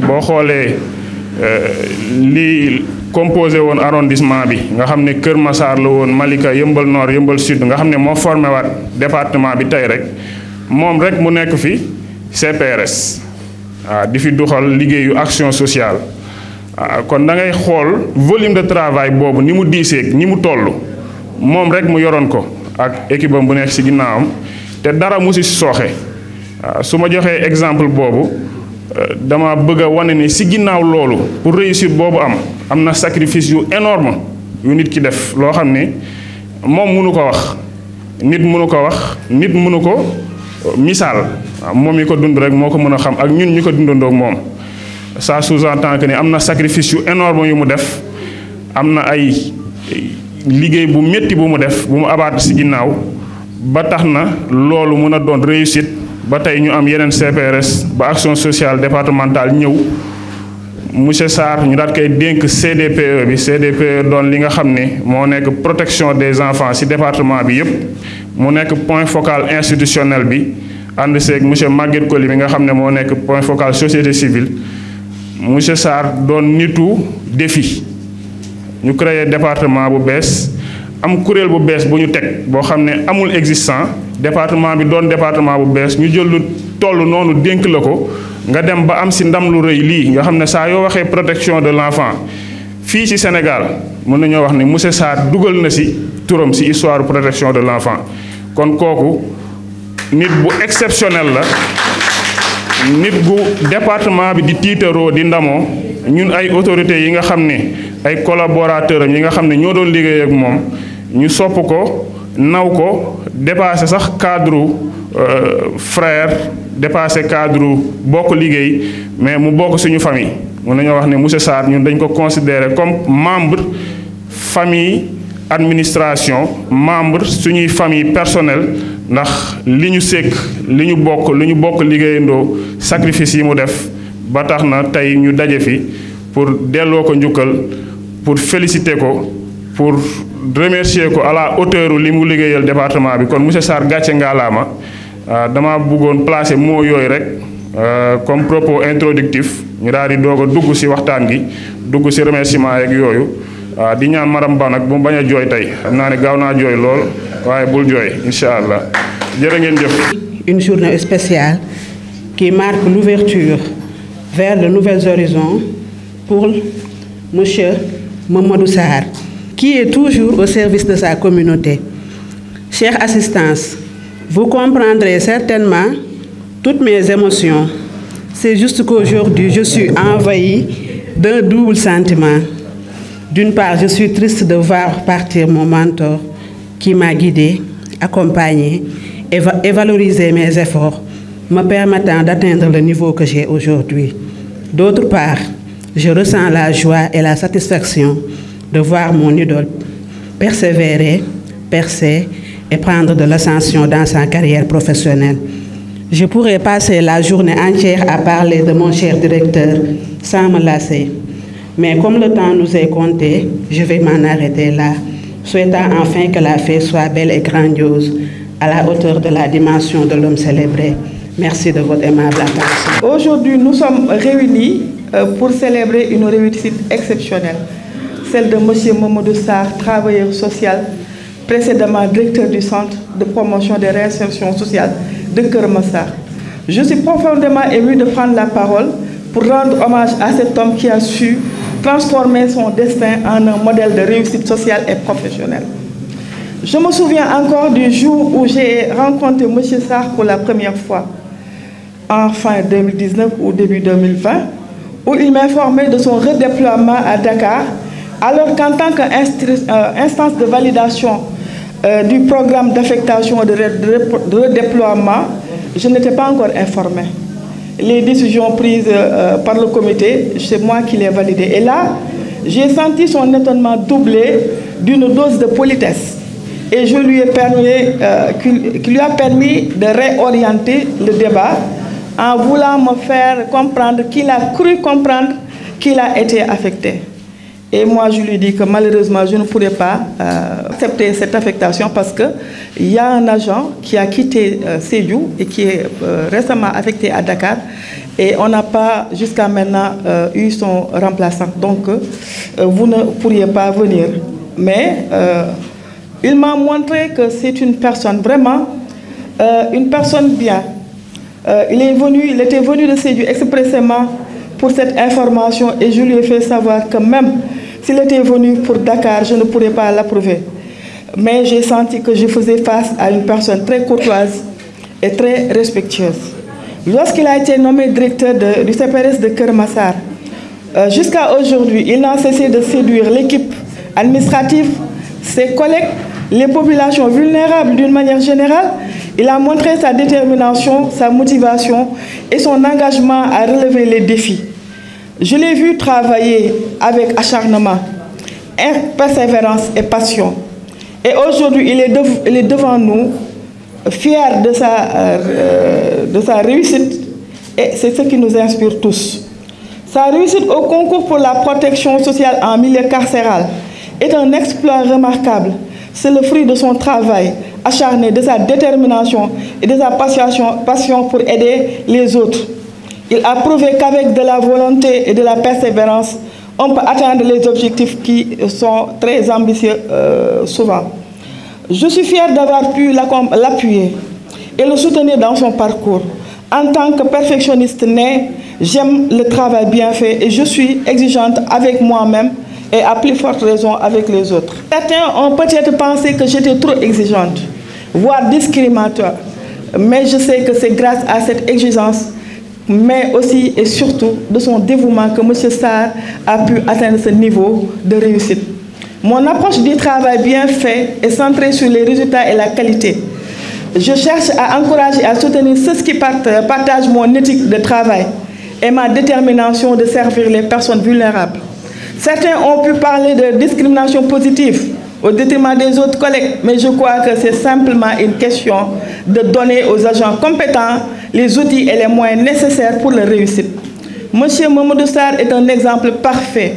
boo xoolee li composé woon arrondissement bi nga xam ne Kër Massar la woon, Malika, Yeumbeul Nord, Yeumbeul Sud nga xam ne moo formé waat département bi tey rek moom rek mu nekk fi CPRS di fi doxal liggéeyu action sociale kon da ngay xool volume de travail boobu ni mu diiseeg ni mu toll moom rek mu yoroon ko ak équipe am bu nekk ci ginnaawam te dara mu ci sooxe su ma joxee exemple boobu dama bëgg a wane ni ci ginnaaw loolu pour réussir boobu am na sacrifice yu énorme yu nit ki def loo xam ne moom mënu ko wax nit mënu ko misaal moom mi ko dund rek moo ko mën a xam ak ñun ñi ko dundandoo ak moom ça sous-entend que ni am na sacrifice yu énorme yu mu def am na ay liggéey bu métti bu mu def bu mu abaat ci ginnaaw ba tax na loolu mën a doon réussite ba tey ñu am yeneen CPRS ba action sociale départementale ñëw monsieur Sarr ñu daat koy dénk CDPE bi CDPE doon li nga xam ne moo nekk protection des enfants ci département bi yépp mu nekk point focal institutionnel bi ànd seeg monsieur Maguette Coly bi nga xam ne moo nekk point focal société civile monsieur Sarr doon nitu défi ñu créé département bu bees am kuréel bu bees bu ñu teg boo xam ne amul existant département bi doon département bu bees ñu jël lu toll noonu dénk la ko nga dem ba am ci ndam lu rëy lii nga xam ne saa yoo waxee protection de l'enfant fii ci Sénégal mën nañoo wax ne monsieur Sarr dugal na ci turam ci histoire protection de l'enfant kon kooku nit bu exceptionnel la nit bu département bi di tiitaroo di ndamoo ñun ay autorités yi nga xam ne ay collaborateurs am yi nga xam ne ñoo doon liggéey ak moom ñu sopp ko naw ko dépassé sax cadre frère dépassé cadre bokk liggéey mais mu bokk suñu famille mën nañoo wax ne monsieur Sarr ñun dañ ko considérer comme membre famille administration membre suñuy famille personnelle ndax li ñu sekk li ñu bokk liggéeyandoo sacrifice yi mu def ba tax na tey ñu daje fi pour delloo ko njukkal pour féliciter ko pour remercier ko à la hauteur li mu liggéeyal département bi kon monsieur Sarr gàcce ngaalaama dama bëggoon placer mot yooyu rek comme propos introductif ñu daal di doog a dugg ci waxtaan gi dugg ci remerciement yeeg yooyu di ñaan madame Ba nag bu mu bañ a jooy tey xam naa ne gaaw naa jooy lool waaye bul jooy incha allah jërë ngeen jëf. Une journée spéciale qui marque l'ouverture vers de nouveaux horizons pour monsieur Mamadou Sarr, qui est toujours au service de sa communauté. Chère assistance, vous comprendrez certainement toutes mes émotions. C'est juste qu'aujourd'hui, je suis envahie d'un double sentiment. D'une part, je suis triste de voir partir mon mentor qui m'a guidée, accompagnée et valorisé mes efforts, me permettant d'atteindre le niveau que j'ai aujourd'hui. D'autre part, je ressens la joie et la satisfaction de voir mon idole persévérer, percer et prendre de l'ascension dans sa carrière professionnelle. Je pourrais passer la journée entière à parler de mon cher directeur sans me lasser. Mais comme le temps nous est compté, je vais m'en arrêter là, souhaitant enfin que la fête soit belle et grandiose, à la hauteur de la dimension de l'homme célébré. Merci de votre aimable attention. Aujourd'hui, nous sommes réunis pour célébrer une réussite exceptionnelle, celle de M. Mamadou Sarr, travailleur social, précédemment directeur du Centre de promotion des réinsertions sociales de Kër Massar. Je suis profondément émue de prendre la parole pour rendre hommage à cet homme qui a su transformer son destin en un modèle de réussite sociale et professionnelle. Je me souviens encore du jour où j'ai rencontré M. Sarr pour la première fois, en fin 2019 ou début 2020, où il m'informait de son redéploiement à Dakar, alors qu'en tant qu'instance de validation du programme d'affectation de redéploiement, je n'étais pas encore informée. Les décisions prises par le comité, c'est moi qui les validées. Et là, j'ai senti son étonnement doublé d'une dose de politesse. Et je lui ai permis, qui lui a permis de réorienter le débat en voulant me faire comprendre qu'il a cru comprendre qu'il a été affecté. Et moi, je lui dis que malheureusement, je ne pourrais pas accepter cette affectation parce qu'il y a un agent qui a quitté Sédhiou et qui est récemment affecté à Dakar. et on n'a pas jusqu'à maintenant eu son remplaçant. Donc, vous ne pourriez pas venir. Mais il m'a montré que c'est une personne vraiment, une personne bien. Il était venu de Sédhiou expressément pour cette information et je lui ai fait savoir que même s'il était venu pour Dakar, je ne pourrais pas l'approuver. Mais j'ai senti que je faisais face à une personne très courtoise et très respectueuse. Lorsqu'il a été nommé directeur du CPRS de Keur Massar, jusqu'à aujourd'hui, il n'a cessé de séduire l'équipe administrative, ses collègues, les populations vulnérables d'une manière générale. Il a montré sa détermination, sa motivation et son engagement à relever les défis. Je l'ai vu travailler avec acharnement, persévérance et passion. Et aujourd'hui, il est devant nous, fier de sa réussite, et c'est ce qui nous inspire tous. Sa réussite au concours pour la protection sociale en milieu carcéral est un exploit remarquable. C'est le fruit de son travail acharné, de sa détermination et de sa passion pour aider les autres. Il a prouvé qu'avec de la volonté et de la persévérance, on peut atteindre les objectifs qui sont très ambitieux souvent. Je suis fière d'avoir pu l'appuyer et le soutenir dans son parcours. En tant que perfectionniste né, j'aime le travail bien fait et je suis exigeante avec moi-même et à plus forte raison avec les autres. Certains ont peut-être pensé que j'étais trop exigeante, voire discriminatoire, mais je sais que c'est grâce à cette exigence, mais aussi et surtout de son dévouement que M. Sarr a pu atteindre ce niveau de réussite. Mon approche du travail bien fait est centrée sur les résultats et la qualité. Je cherche à encourager et à soutenir ceux qui partagent mon éthique de travail et ma détermination de servir les personnes vulnérables. Certains ont pu parler de discrimination positive au détriment des autres collègues, mais je crois que c'est simplement une question de donner aux agents compétents les outils et les moyens nécessaires pour leur réussite. M. Mamadou Sarr est un exemple parfait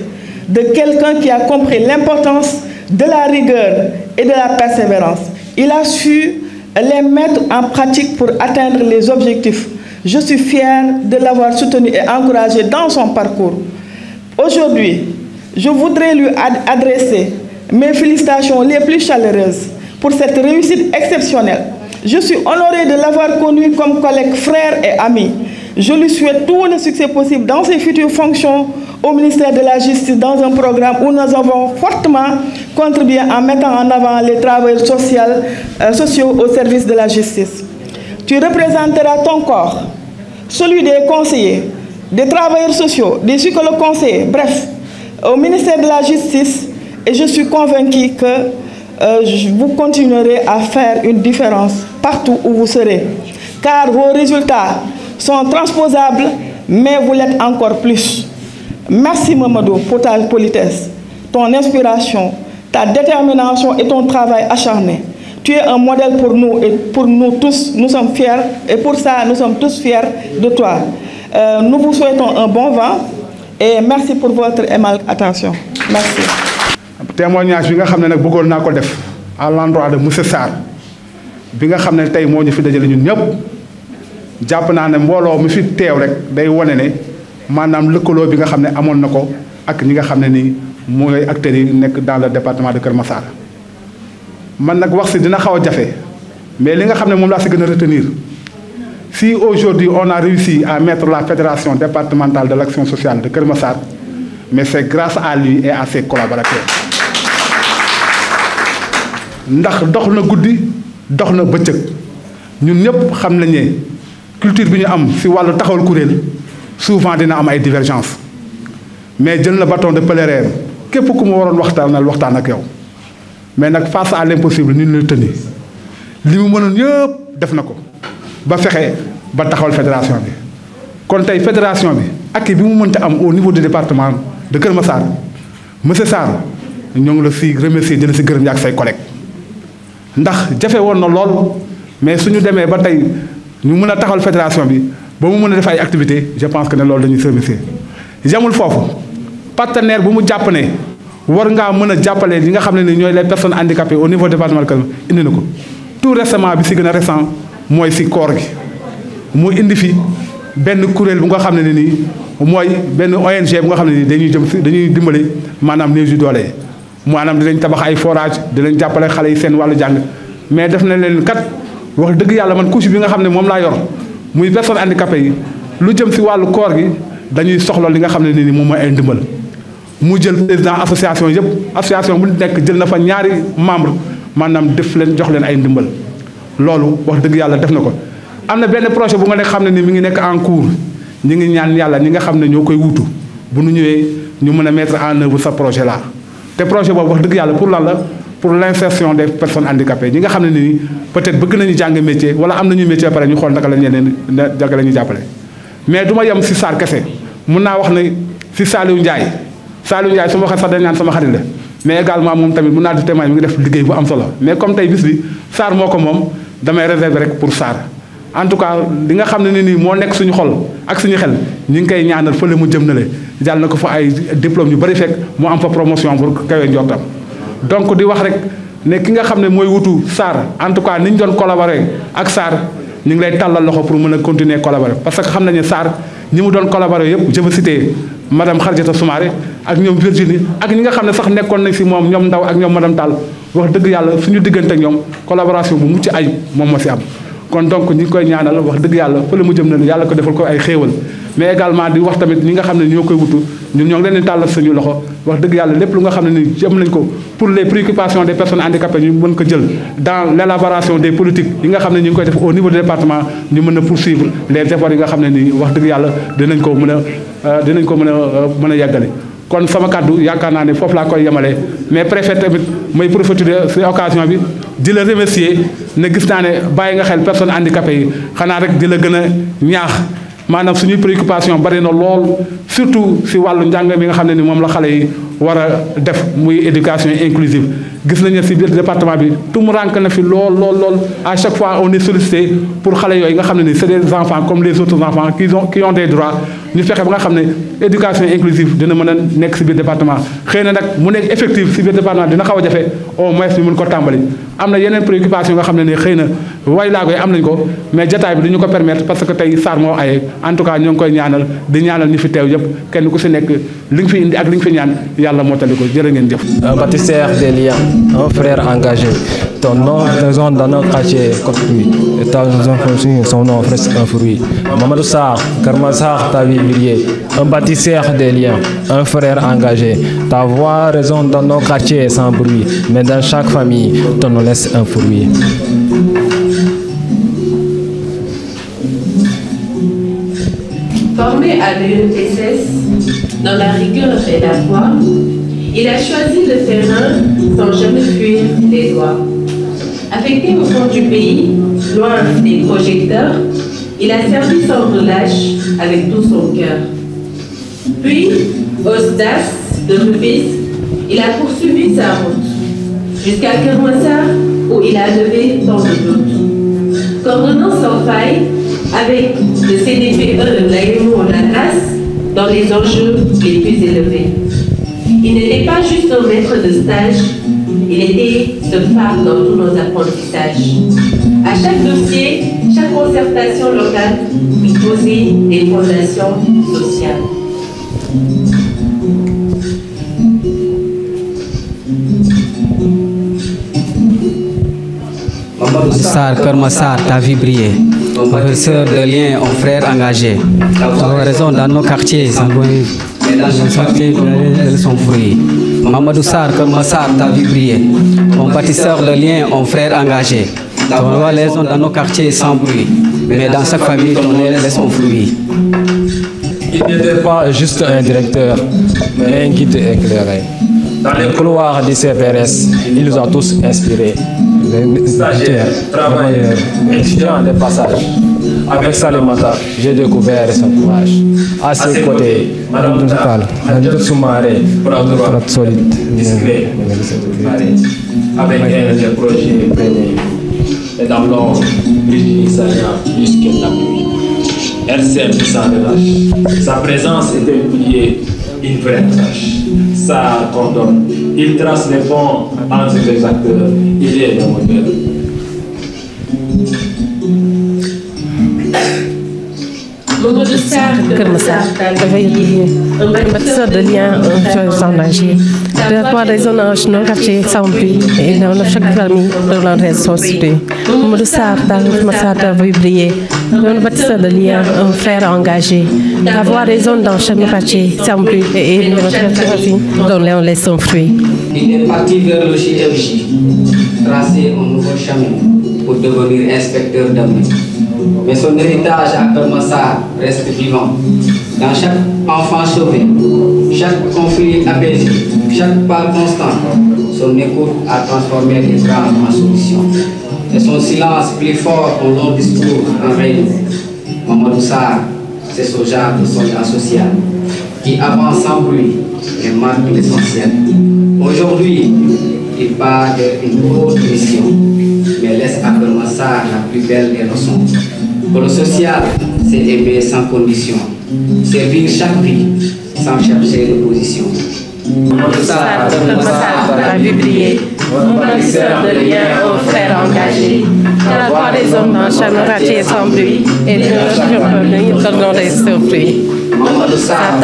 de quelqu'un qui a compris l'importance de la rigueur et de la persévérance. Il a su les mettre en pratique pour atteindre les objectifs. Je suis fière de l'avoir soutenu et encouragé dans son parcours. Aujourd'hui, je voudrais lui adresser mes félicitations les plus chaleureuses pour cette réussite exceptionnelle. Je suis honorée de l'avoir connu comme collègue, frère et ami. Je lui souhaite tout le succès possible dans ses futures fonctions au ministère de la Justice dans un programme où nous avons fortement contribué en mettant en avant les travailleurs sociaux au service de la justice. Tu représenteras ton corps, celui des conseillers, des travailleurs sociaux, des psychologues conseillers, bref, au ministère de la Justice, et je suis convaincue que vous continuerez à faire une différence partout où vous serez, car vos résultats sont transposables, mais vous l'êtes encore plus. Merci Mamadou pour ta politesse, ton inspiration, ta détermination et ton travail acharné. Tu es un modèle pour nous et pour nous tous, nous sommes fiers, et pour ça nous sommes tous fiers de toi. Nous vous souhaitons un bon vent et merci pour votre aimable attention. Merci. Témoignage bi nga xam ne nag bëggoon naa ko def à l'endroit de monsieur Sarr bi nga xam ne tey moo ñu fi dajale ñun ñëpp jàpp naa ne mbooloo mi fi teew rek day wane ne maanaam lëkkaloo bi nga xam ne amoon na ko ak ñi nga xam ne nii mooy acteurs yi nekk dans le département de Keur Massar. Man nag wax si dina xaw a jafe mais li nga xam ne moom laa si gën a retenir si aujourd'hui on a réussi à mettre la fédération départementale de l'action sociale de Keur Massar, mais c'est grâce à lui et à ses collaborateurs. ndax dox na guddi dox na bëccëg ñun ñëpp xam nañ ne culture bi ñu am si wàllu taxawal kuréel souvent dina am ay divergences mais jël na bâton de pèlerin képp ku mu waroon waxtaan ak yow mais nag face à l'impossible ni ñu la tënni li mu mënoon yëpp def na ko ba fexe ba taxawal fédération bi. kon tey fédération bi ak bi mu mënta am au niveau du département de Keur Massar monsieur Sarr ñoo ngi la si remercier di la si gërëm ak say collègues. ndax jafe woon na lool mais suñu demee ba tey ñu mën a taxawal fédération bi ba mu mën a def ay activités je pense que ne loolu dañuy servir jamul foofu partenaire bu mu jàpp ne war ngaa mën a jàppale li nga xam ne ni ñooy les personnes handicapées au niveau département de indi na ko tout récemment bi si gën a récent mooy si koor gi mu indi fi benn kuréel bu nga xam ne nii mooy benn ONG bu nga xam ne nii dañuy dimbali maanaam néew yu doole yi maanaam dinañ tabax ay forage dinañ jàppale xale yi seen wàllu jàng mais def na leen kat wax dëgg yàlla man couche bi nga xam ne moom laa yor muy personne handicapé yi lu jëm si wàllu koor gi dañuy soxla li nga xam ne nii moom mooy ay ndimbal mu jël président association yëpp association bu nekk jël na fa ñaari membre maanaam def leen jox leen ay ndimbal loolu wax dëgg yàlla def na ko. am na benn projet bu nga nekk xam ne ni mi ngi nekk en cours ñi ngi ñaan yàlla ñi nga xam ne ñoo koy wuutu bu nu ñëwee ñu mën a mettre en œuvre sa projet là te projet boobu wax dëgg yàlla pour lan la pour l'insertion des personnes handicapées ñi nga xam ne nii peut-être bëgg nañu jàng métier wala am nañu métier pare ñu xool naka la ñuy jàppale mais du ma yem si Sarr kese mun naa wax ne si Saliou Ndiaye su ma waxee sax dañ naan sama xarit la mais également moom tamit mun naa di témoin mi ngi def liggéey bu am solo mais comme tey bis bi Sarr moo ko moom damay réserver rek pour Sarr en tout cas li nga xam ne nii moo nekk suñu xol ak suñu xel ñu ngi koy ñaanal fële mu jëm na le jàll na ko fa ay diplôme yu bari fekk mu am fa promotion pour kawe njortam donc di wax rek ne ki nga xam ne mooy wutu Sarr en tout cas ni ñu doon collaborer ak Sarr ñu ngi lay tàllal loxo pour mën a continuer collaborer parce que xam nañu ne Sarr ñi mu doon collaborer yëpp je veux citer madame Khadijata Soumaré ak ñoom Virginie ak ñi nga xam ne sax nekkoon nañ si moom ñoom Ndaw ak ñoom madame Tall wax dëgg yàlla suñu diggante ak ñoom collaboration bu mucc ayib moom moo si am. kon donc ñi ngi koy ñaanal wax dëgg yàlla fële mu jëm na yàlla ko defal ko ay xéewal mais également di wax tamit ñi nga xam ne ñoo koy wutu ñun ñoo ngi leen di tàllal suñu loxo wax dëgg yàlla lépp lu nga xam ne ni jëm nañ ko pour les préoccupations des personnes handicapées ñu mën ko jël dans l'élaboration des politiques yi nga xam ne ñu ngi koy def au niveau du département ñu mën a poursuivre les efforts yi nga xam ne nii wax dëgg yàlla dinañ ko mën a yeggale kon sama kàddu yaakaar naa ne foofu laa koy yemale mais préfet tamit may profiter ci occasion bi di la remercier ne gis naa ne bàyyi nga xel personnes handicapées yi xanaa rek di la gën a ñaax maanaam suñuy préoccupation bari na lool surtout si wàllu njàng mi nga xam ne ni moom la xale yi war a def muy éducation inclusive gis nañu si biir département bi tumurank na fi lool à chaque fois on est sollicité pour xale yooyu nga xam ne ni c'est des enfants comme les autres enfants qui ont des droits ñu fexe ba nga xam ne éducation inclusive dina mën a nekk si biir département xëy na nag mu nekk effectif si biir département dina xaw a jafe au moins ñu mën ko tàmbali am na yeneen préoccupation nga xam ne ni xëy na way laa koy am nañ ko mais jataay bi duñu ko permettre parce que tey Sarr moo aye en tout cas ñoo ngi koy ñaanal di ñaanal ñu fi teew yëpp kenn ku si nekk li nga fi indi ak li nga fi ñaan yàlla moo tali ko jërë ngeen jëf. Un bâtisseur des liens, un frère engagé. Ton nom résonne dans nos quartiers construits. Et ta son nom reste un fruit. Mamadou Sarr, Karma Sarr, ta vie brillée. Un bâtisseur des liens, un frère engagé. Ta voix résonne dans nos quartiers sans bruit. Mais dans chaque famille, ton nom laisse un fruit. Formé à l'ESS dans la rigueur et la foi, il a choisi le terrain sans jamais fuir les lois. Affecté au fond du pays, loin des projecteurs, il a servi sans relâche avec tout son cœur. Puis, au SDAS de Rufisque, il a poursuivi sa route jusqu'à Kermassar où il a levé tant de doutes. Coordonnant sans faille avec le CDPE de l'AEMO-Lanas dans les enjeux les plus élevés. Il n'était pas juste un maître de stage, il était ce phare dans tous nos apprentissages. À chaque dossier, chaque concertation locale, il posait des fondations sociales. Sarr, Kermassar, ta vie brillée. Professeur de liens, un frère engagé. Ton raison dans nos quartiers, sans loin, de son fruit. Mamadou Sarr, Kermassar, ta vie brillée. Mon bâtisseur de liens, un frère engagé. Ton raison dans nos quartiers sans bruit. Mais dans chaque famille, ton laisse son fruit. Il n'était pas juste un directeur, mais un guide éclairé. Dans les couloirs du CPRS, il nous a tous inspirés. Stagiaires, travailleurs, étudiants de passage. Avec Salimata, j'ai découvert son courage. À ses côtés, Madame Tall, Madame Soumaré, pour solide, discret, avec elle, le projet premier. Et dans l'ombre, Virginie Sagna, jusqu'à la pluie. Elle sème sans relâche. Sa présence est un pilier, une vraie tâche. Ça coordonne. Il trace les ponts entre les acteurs. Il est le modèle. Mamadou Sarr Kër Massar dafay un bâtisseur de liens engagés de la part des zones nos quartiers Sambuy et dans chaque famille de l'entrée sont situés. Mamadou Sarr Kër Massar dafay briller un bâtisseur de liens, un frère engagé d'avoir des zones dans chaque quartier Sambuy et notre famille dont on laisse son fruit. Il est parti vers le JFJ, tracer un nouveau chemin pour devenir inspecteur d'armée. Mais son héritage à Kër Massar reste vivant. Dans chaque enfant sauvé, chaque conflit apaisé, chaque pas constant, son écoute a transformé les drames en solutions. Et son silence plus fort qu'un long discours en règne. Mamadou Sarr, c'est ce genre de soldat social qui avance sans bruit et marque l'essentiel. Aujourd'hui, il part d'une autre mission, mais laisse à Kër Massar la plus belle des leçons. Que le social, c'est aimer sans condition, servir chaque vie sans chercher de position. Mamadou Sarr Kër Massar a vu briller, un bâtisseur de liens, un frère engagé, d'avoir des hommes dans chaque quartier sans bruit et de nos des surpris. Mamadou Sarr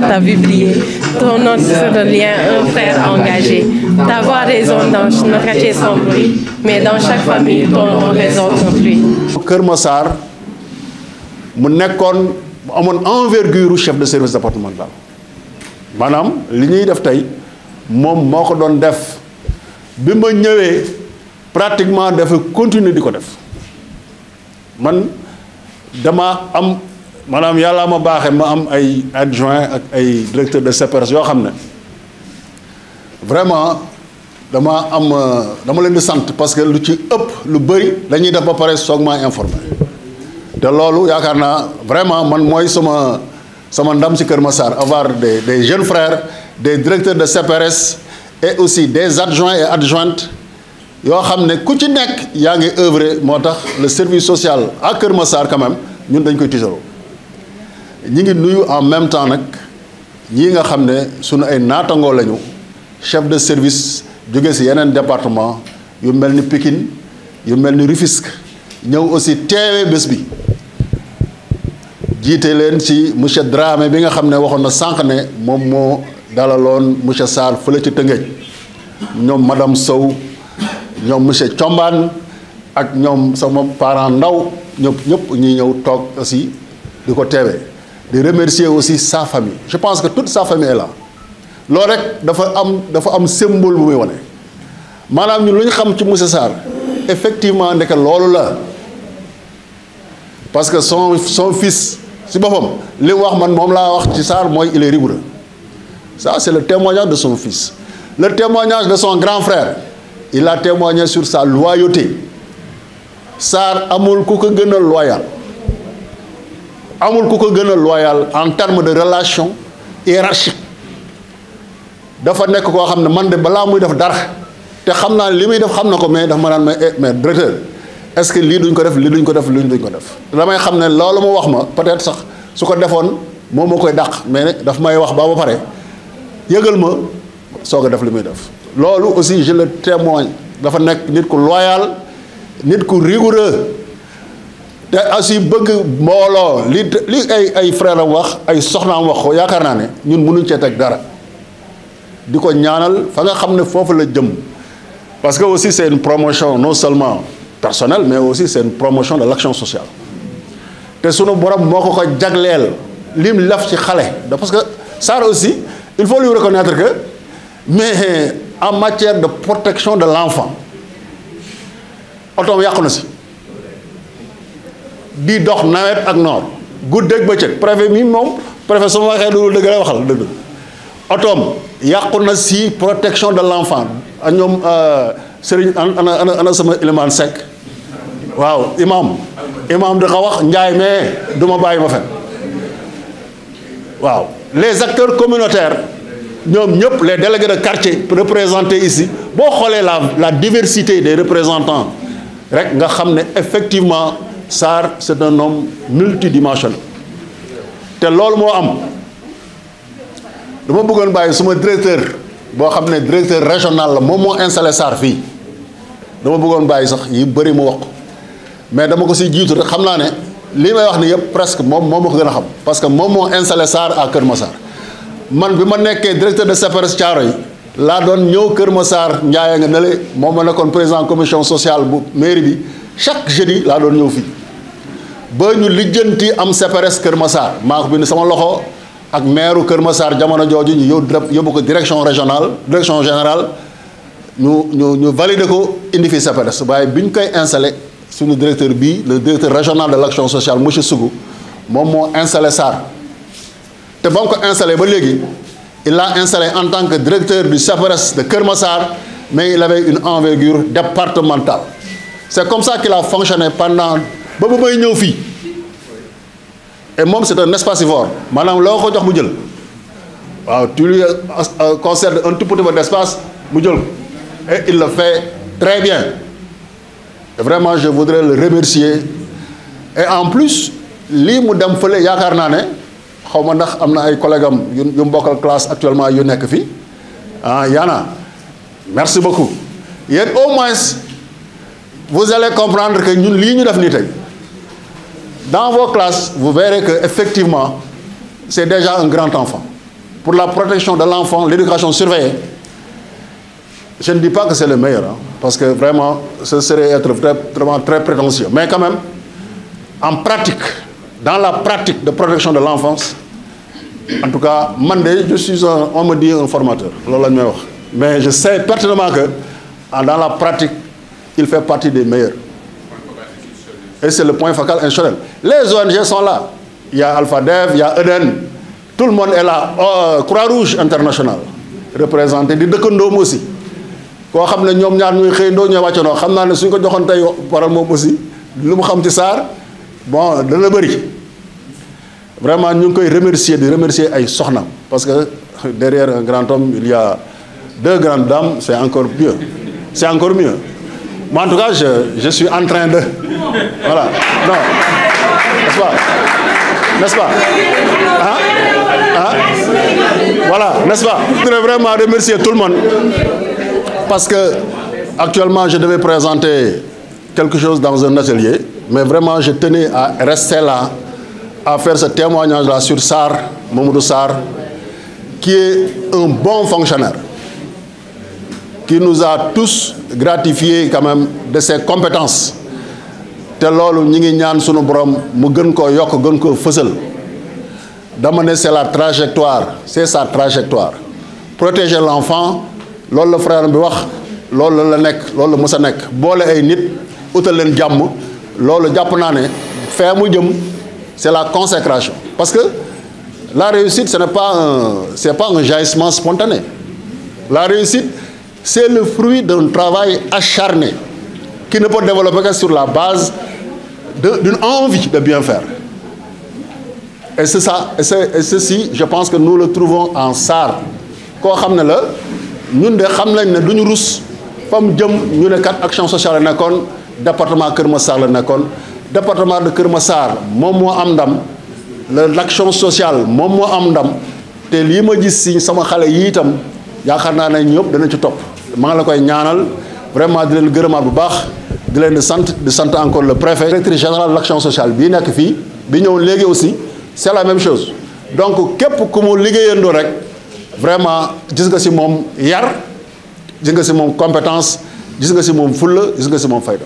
t'a vu briller, ton bâtisseur de liens, un frère engagé, d'avoir des hommes dans nos quartiers sans bruit, mais dans chaque famille, ton raison surpris. Kër Massar mu nekkoon amoon envergure chef de service départemental maanaam li ñuy def tey moom moo ko doon def bi ma ñëwee pratiquement dafa continuer di ko def man dama am maanaam yàlla ma baaxee ma am ay adjoint ak ay directeur de CPRS yoo xam ne vraiment dama leen di sant parce que lu ci ëpp lu bëri dañuy def ba pare soog maa informé te loolu yaakaar naa vraiment man mooy sama ndam ci Kër Massar avoir des jeunes frères des directeurs de CPRS et aussi des adjoints et adjointes yoo xam ne ku ci nekk yaa ngi œuvrer moo tax le service social à Kër Massar quand même ñun dañ koy tiitaroo ñi ngi nuyu en même temps nag ñii nga xam ne sunu ay naatangoo lañu chef de service jóge ci yeneen département yu mel ni Pikine yu mel ni Rufisque ñëw aussi teewee bés bi jiite leen ci monsieur Dramé bi nga xam ne waxoon na sànq ne moom moo dalaloon monsieur Sarr fële ci Tëngéej ñoom madame Sow ñoom monsieur Thiombane ak ñoom sama parent ndaw ñëpp ñuy ñëw toog aussi di ko teewee di remercier aussi sa famille je pense que toute sa famille est là loolu rek dafa am symbole bu muy wane maanaam ñun lu ñu xam ci monsieur Sarr effectivement ndeke loolu la parce que son fils si boppam li mu wax man moom laa wax ci Sarr mooy il est rigoureux ça c'est le témoignage de son fils le témoignage de son grand frère il a témoigné sur sa loyauté Sarr amul ku ko gën a loyal en termes de relation hiérarchique dafa nekk koo xam ne man de balaa muy def dara te xam naa li muy def xam na ko mais dafa ma naan mais directeur est-ce que lii duñ ko def lii duñ ko def lii duñ ko def damay xam ne loolu mu wax ma peut-être sax su ko defoon moom moo koy dàq mais daf may wax ba pare yëgal ma soog a def li muy def loolu aussi je le témoigne dafa nekk nit ku loyal nit ku rigoureux te aussi bëgg mbooloo li ay frère am wax ay soxnaam wax ko yaakaar naa ne ñun mënuñ cee teg dara di ko ñaanal fa nga xam ne foofu la jëm parce que aussi c'est une promotion non seulement personnelle mais aussi c'est une promotion de l'action sociale te sunu borom moo ko jagleel lim laf ci xale parce que Sarr aussi il faut lui reconnaître que mais en matière de protection de l'enfant otoom yàqu na si di dox nawet ak noor guddeeg bëccëg préfet mi moom préfet su ma waxee loolu dëgg la waxal dëgg otoom yàqu na si protection de l'enfant ak ñoom Serigne ana sama Iliman Seck waaw imam di ko wax njaay mais du ma bàyyi ma fen waaw les acteurs communautaires ñoom ñëpp les délégués de quartier représentés ici boo xoolee la diversité des représentants rek nga xam ne effectivement Sarr c'est un homme multidimensionnel te loolu moo am dama bëggoon bàyyi suma directeur boo xam ne directeur régional la moom moo installé Sarr fii dama bëggoon bàyyi sax yi bëri mu wax ko mais dama ko si jiitu rek xam naa ne li may wax ni yëpp presque moom moo ma ko gën a xam parce que moom moo installé SAR à Kër Massar man bi ma nekkee directeur de CPRS Thiaroye laa doon ñëw Kër Massar Ndiaye nga nele moom ma nekkoon président commission sociale bu mairie bi chaque jeudi laa doon ñëw fii ba ñu lijjanti am CPRS Kër Massar maa ko bind sama loxo ak maire Kër Massar jamono jooju ñu yóbbu ko direction régionale direction générale ñu validé ko indi fi CPRS waaye bi ñu koy installé suñu directeur bii le directeur régional de l'action sociale monsieur Sougou moom moo installé SAR te ba mu ko installé ba léegi il l'a installé en tant que directeur du CPRS de Kër Massar mais il avait une envergure départementale c'est comme ça qu'il a fonctionné pendant ba may ñëw fii et moom c'est un espacivore maanaam loo ko jox mu jël waaw tu lui concèdes un tout petit peu d'espace mu jël ko et il le fait très bien et vraiment je voudrais le remercier et en plus lii mu dem fële yaakaar naa ne xaw ma ndax am na ay collègues am yu mu bokkal classe actuellement yu nekk fii ah Yana merci beaucoup yéen au moins vous allez comprendre que ñun lii ñu def nii tey dans vos classes vous verrez que effectivement c'est déjà un grand enfant pour la protection de l'enfant l'éducation surveillée. Je ne dis pas que c'est le meilleur, hein, parce que vraiment, ce serait être vraiment très prétentieux. Mais quand même, en pratique, dans la pratique de protection de l'enfance, en tout cas, Mandé, on me dit un formateur. Mais je sais pertinemment que dans la pratique, il fait partie des meilleurs. Et c'est le point focal institutionnel. Les ONG sont là. Il y a Alpha Dev, il y a Eden. Tout le monde est là. Croix-Rouge internationale, représentée. Des Dëkkandoom aussi. koo xam ne ñoom ñaar ñuy xëy ndoo ñooy wàccandoo xam naa ne suñ ko joxoon tey waral moom aussi lu mu xam ci SAR bon dana bëri vraiment ñu ngi koy remercier di remercier ay soxnaam parce que derrière un grand homme il y a deux grandes dames c'est encore mieux mais en tout cas je suis en train de voilà non n'est-ce pas voilà n'est-ce pas je voudrais vraiment remercier tout le monde parce que actuellement je devais présenter quelque chose dans un atelier mais vraiment je tenais à rester là à faire ce témoignage là sur SAR Mamadou Sarr qui est un bon fonctionnaire qui nous a tous gratifiés quand même de ses compétences te loolu ñi ngi ñaan sunu borom mu gën koo yokk gën koo fësal dama ne c'est la trajectoire c'est sa trajectoire protéger l'enfant loolu la frère bi wax loolu la nekk loolu la mës a nekk boole ay nit utal leen jàmm loolu jàpp naa ne fee mu jëm c'est la consécration parce que la réussite c'est pas un jaillissement spontané la réussite c'est le fruit d'un travail acharné qui ne peut développer que sur la base d'une envie de bien faire et c'est ça et ceci je pense que nous le trouvons en SAR koo xam ne la ñun de xam nañ ne duñu rus fa mu jëm ñu ne kat action sociale la nekkoon département Kër Massar la nekkoon département de Kër Massar moom moo am ndam l'action sociale moom moo am ndam te lii ma gis si sama xale yi itam yaakaar naa ne ñëpp dana ci topp maa ngi la koy ñaanal vraiment di leen gërëmaat bu baax di leen di sant encore le préfet directeur général de l'action sociale bii nekk fii bi ñëw léegi aussi c'est la même chose donc képp ku mu liggéeyandoo rek vraiment gis nga ci moom yar gis nga ci moom compétence gis nga ci moom fulla gis nga ci moom fayda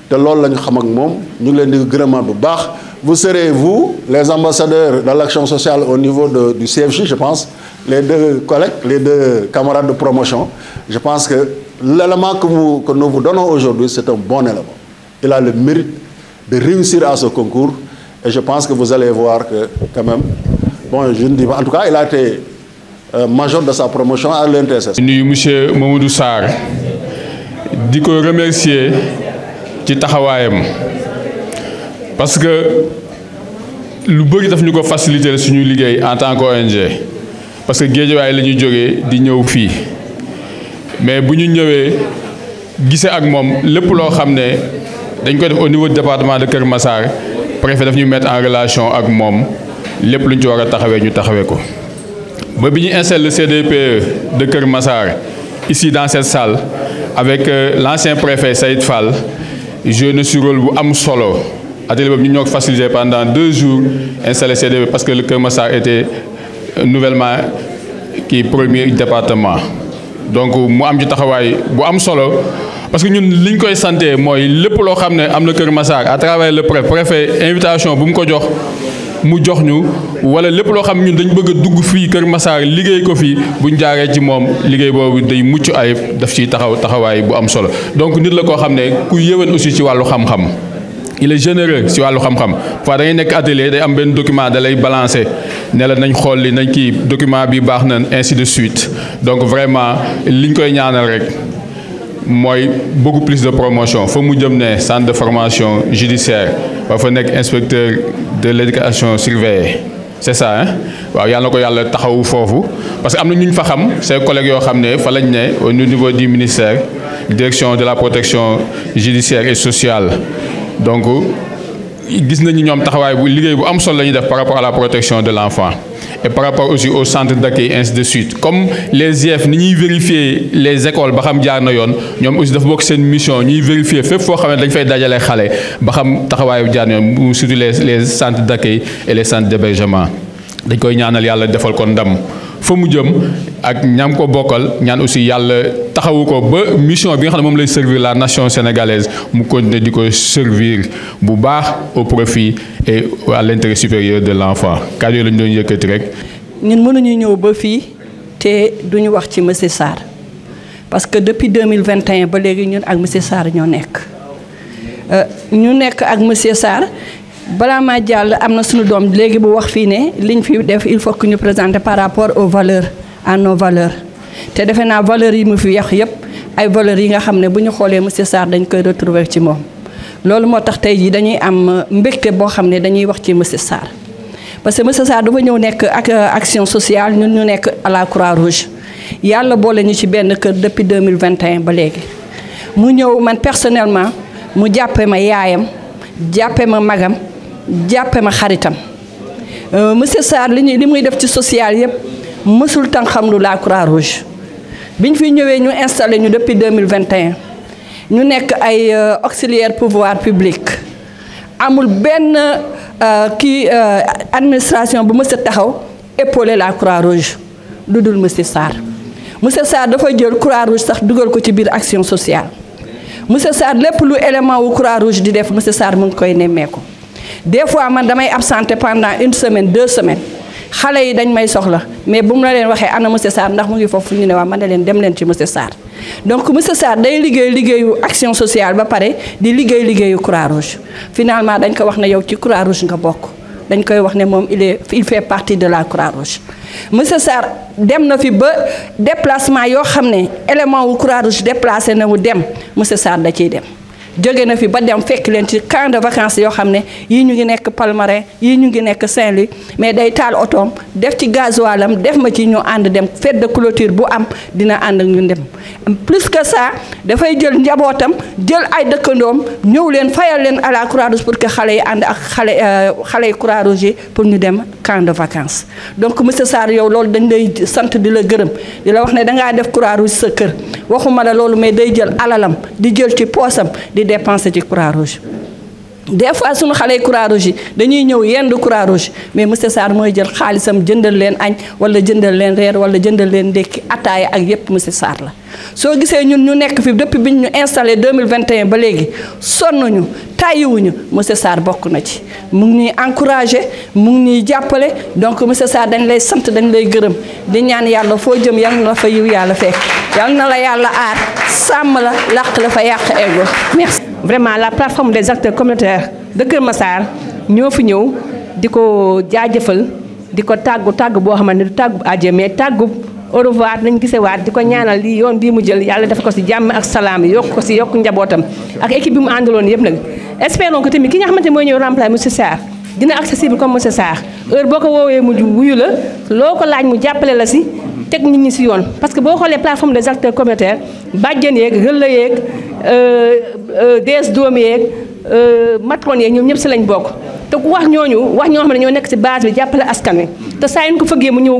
te loolu la ñu xam ak moom ñu ngi leen di gërëmaat bu baax vous serez vous les ambassadeurs de l'action sociale au niveau du CFJ je pense les deux collègues les deux camarades de promotion je pense que l'élément que nous vous donnons aujourd'hui c'est un bon élément il a le mérite de réussir à ce concours et je pense que vous allez voir que quand même bon je ne dis pas en tout cas il a été major de sa promotion à l'INTSS. nuyu monsieur Mamadou Sarr di ko remercier ci taxawaayam parce que lu bëri daf ñu ko faciliter suñu liggéey en tant qu'ONG parce que Guédiawaye la ñuy jógee di ñëw fii mais bu ñu ñëwee gisee ak moom lépp loo xam ne dañ ko def au niveau du département de Kër Massar préfet daf ñu mettre en relation ak moom lépp lu ñu ci war a taxawee ñu taxawee ko. ba bi ñu installé le CDPE de Kër Massar ici dans cette salle avec l'ancien préfet Saïd Fall joué na si rôle bu am solo atelier boobu ñu ñoo ko facilité pendant 2 jours installé CDB parce que le Keur Massar était nouvellement premier département. donc mu am ci taxawaay bu am solo parce que ñun li ñu koy santé mooy lépp loo xam ne am na Keur Massar à travers le préfet invitation bu mu ko jox mu jox ñu wala lépp loo xam ne ñun dañ bëgg a dugg fii Keur Massar liggéey ko fii buñ jaaree ci moom liggéey boobu day mucc ayib daf ciy taxawaay bu am solo donc nit la koo xam ne ku yéwén aussi ci wàllu xam-xam. il est généreux ci wàllu xam-xam fois da ngay nekk atelier day am benn document da lay balancer ne la nañ xool li nañ kii document bi baax na ainsi de suite donc vraiment liñ koy ñaanal rek mooy beaucoup plus de promotion fa mu jëm ne centre de formation judiciaire ba fa nekk inspecteur de l'éducation surveillée c'est ça hein waaw yàlla na ko yàlla taxawu foofu parce que am na ñu fa xam ses collègues yoo xam ne fa lañ ne au niveau du ministère direction de la protection judiciaire et sociale. donc gis nañu ñoom taxawaay bu liggéey bu am solo la ñuy def par rapport à la protection de l'enfant et par rapport aussi au centre d'accueil ainsi de suite comme les IEF ni ñuy vérifier les écoles ba xam jaar na yoon ñoom aussi dafa bokk seen mission ñuy vérifier fépp foo xam ne dañ fay dajale xale ba xam taxawaay bu jaar na yoon surtout les centres d'accueil et les centres d'hébergement dañ koy ñaanal yàlla defal ko ndam fa mu jëm ak ñam ko bokkal ñaan aussi yàlla taxawu ko ba mission bi nga xam ne moom lay servir la nation sénégalaise mu continuer di ko servir bu baax au profit et à l'intérêt supérieur de l'enfant kàddu yooyu la ñu doon yëkkati rek. ñun mënuñu ñëw ba fii te duñu wax ci monsieur Sarr parce que depuis 2021 ba léegi ñun ak monsieur Sarr ñoo nekk ñu nekk ak monsieur Sarr. balaa maa jàll am na suñu doom léegi bu wax fii ne liñ fi def il faut que ñu présenter par rapport aux valeurs à nos valeurs te defe naa valeurs yi mu fi wax yépp ay valeurs yi nga xam ne bu ñu xoolee monsieur Sarr dañ koy retrouver ci moom loolu moo tax tey jii dañuy am mbégte boo xam ne dañuy wax ci monsieur Sarr parce que monsieur Sarr dafa ñëw nekk ak action sociale ñun ñu nekk à la Croix-Rouge yàlla boole ñu ci benn kër depuis 2021 ba léegi mu ñëw man personnellement mu jàppe ma yaayam jàppe ma magam jàppe ma xaritam monsieur Sarr li muy def ci social yëpp mësul tan xam lu la Croix-Rouge biñ fi ñëwee ñu installé ñu depuis 2021 ñu nekk ay auxiliaire pouvoir public amul benn administration bu mës a taxaw épauler la Croix-Rouge lu dul monsieur Sarr dafa jël Croix-Rouge sax dugal ko ci biir action sociale monsieur Sarr lépp lu élément wu Croix-Rouge di def monsieur Sarr mu ngi koy nemmeeku des fois man damay absenté pendant 1 semaine 2 semaines xale yi dañ may soxla mais bu mu la leen waxee ana monsieur Sarr ndax mu ngi foofu ñu ne waa man ne leen dem leen ci monsieur Sarr donc monsieur Sarr day liggéeyu action sociale ba pare di liggéeyu Croix-Rouge finalement dañ ko wax ne yow ci Croix-Rouge nga bokk dañ koy wax ne moom il fait partie de la Croix-Rouge monsieur Sarr dem na fi ba déplacement yoo xam ne élément wu Croix-Rouge déplacé na wu dem monsieur Sarr da ciy dem jóge na fi ba dem fekk leen ci camp de vacances yoo xam ne yii ñu ngi nekk Palmarin yii ñu ngi nekk Saint-Louis mais day taal otoom def ci gasoilam def ma ci ñu ànd dem fête de clôture bu am dina ànd ak ñu dem plus que ça dafay jël njabootam jël ay dëkkandoom ñëw leen fayal leen à la Croix-Rouge pour que xale yi ànd ak xale yi Croix-Rouge yi pour ñu dem camp de vacances donc monsieur Sarr yow loolu dañ lay sant di la gërëm di la wax ne dangaa def Croix-Rouge sa kër waxuma la loolu mais day jël alalam di jël ci poosam di dépenser ci Croix-Rouge des fois suñu xale Croix-Rouge yi dañuy ñëw yendu Croix-Rouge mais monsieur Sarr mooy jël xaalisam jëndal leen añ wala jëndal leen reer wala jëndal leen ndékki ataaya ak yépp monsieur Sarr la soo gisee ñun ñu nekk fi depuis bi ñu installé 2021 ba léegi sonnuñu tàyyiwuñu monsieur Sarr bokk na ci mu ngi ñuy encouragé mu ngi ñuy jàppale donc monsieur Sarr dañ lay sant dañ lay gërëm di ñaan yàlla foo jëm yal na fa yiw yàlla fekk yal na la yàlla aar sàmm la làq la fa yàq ego merci. Vraiment la plateforme des acteurs communautaires de Keur Massar ñoo fi ñëw di ko jaajëfal di ko tàggu boo xamante ne du tàggu àjjee mais tàggu au revoir nañ gisewaat di ko ñaanal li yoon bii mu jël yàlla def ko ci jàmm ak salaam yokk ko ci yokk njabootam ak équipe bi mu àndaloon yëpp nag. espérons que tamit ki nga xamante ne mooy ñëw remplacer monsieur Sarr dina accessible comme monsieur Sarr heure boo ko woowee mu wuyu la loo ko laaj mu jàppale la ci teg nit ñi ci yoon parce que boo xoolee plateforme des acteurs communautaires bàjjen yeeg relais yeeg DS doom yeeg matron yeeg ñoom ñëpp ci lañ bokk te ku wax ñooñu wax ñoo xam ne ñoo nekk ci base bi jàppale askan wi te saa yu ñu ko fëggee mu ñëw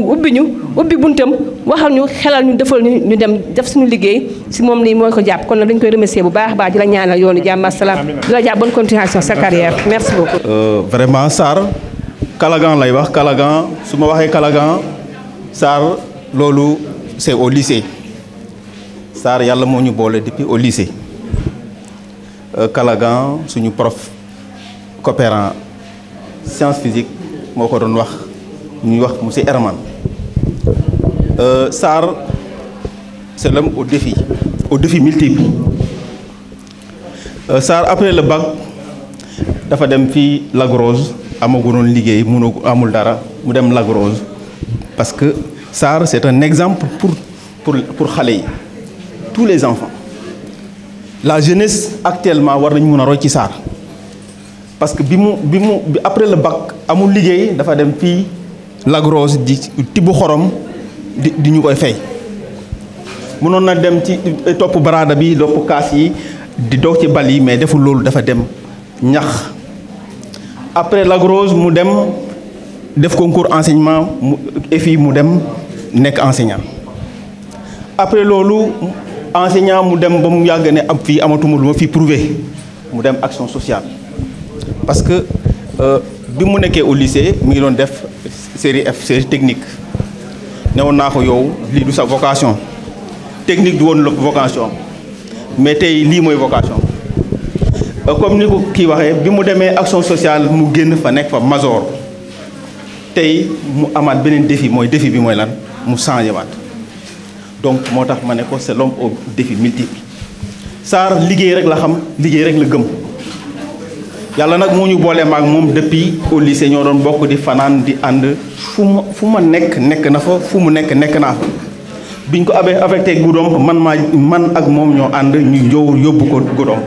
ubbi buntam waxal ñu xelal ñu defal ñu dem def suñu liggéey si moom lii mooy ko jàpp kon nag dañu koy remercier bu baax a baax di la ñaanal yoonu jàmm asalaam di la jàpp bonne continuation sa carrière merci beaucoup. Vraiment Sarr Kalagan lay wax Kalagan su ma waxee Kalagan Sarr loolu c'est au lycée Sarr yàlla moo ñu boole depuis au lycée Kalagan suñu prof coopérant science physique moo ko doon wax ñuy wax monsieur Herman Sarr c'est l'homme au défi multiple Sarr après le bac dafa dem fii Lac Rose amaguloon liggéey amul dara mu dem Lac Rose parce que Sarr c'est un exemple pour xale yi tous les enfants la jeunesse actuellement war nañu mën a roy ci Sarr parce que bi après le bac amul liggéey dafa dem fii Lac Rose di tibb xorom di ñu koy fay mënoon na dem ci topp baraada bi topp kaas yi di doog ci bal yi mais deful loolu dafa dem ñax après Lac Rose mu dem def concours enseignement et puis mu dem nekk enseignant après loolu enseignant mu dem ba mu yàgg ne am fii amatuma lu ma fii prouver mu dem action sociale parce que bi mu nekkee au lycée mi ngi doon def série technique newoon naa ko yow lii du sa vocation technique du woon la vocation mais tey lii mooy vocation comme ni ko kii waxee bi mu demee action sociale mu génn fa nekk fa major tey mu amaat beneen défi bi mooy lan mu changé waat donc moo tax ma ne ko c'est l'homme au défi multiple Sarr liggéey rek la xam liggéey rek la gëm yàlla nag moo ñu boole maag moom depuis au lycée ñoo doon bokk di fanaan di ànd fu ma nekk na fa fu mu nekk naa fa biñ ko abee affecté Goudomp man ak moom ñoo ànd ñu yóbbu ko Goudomp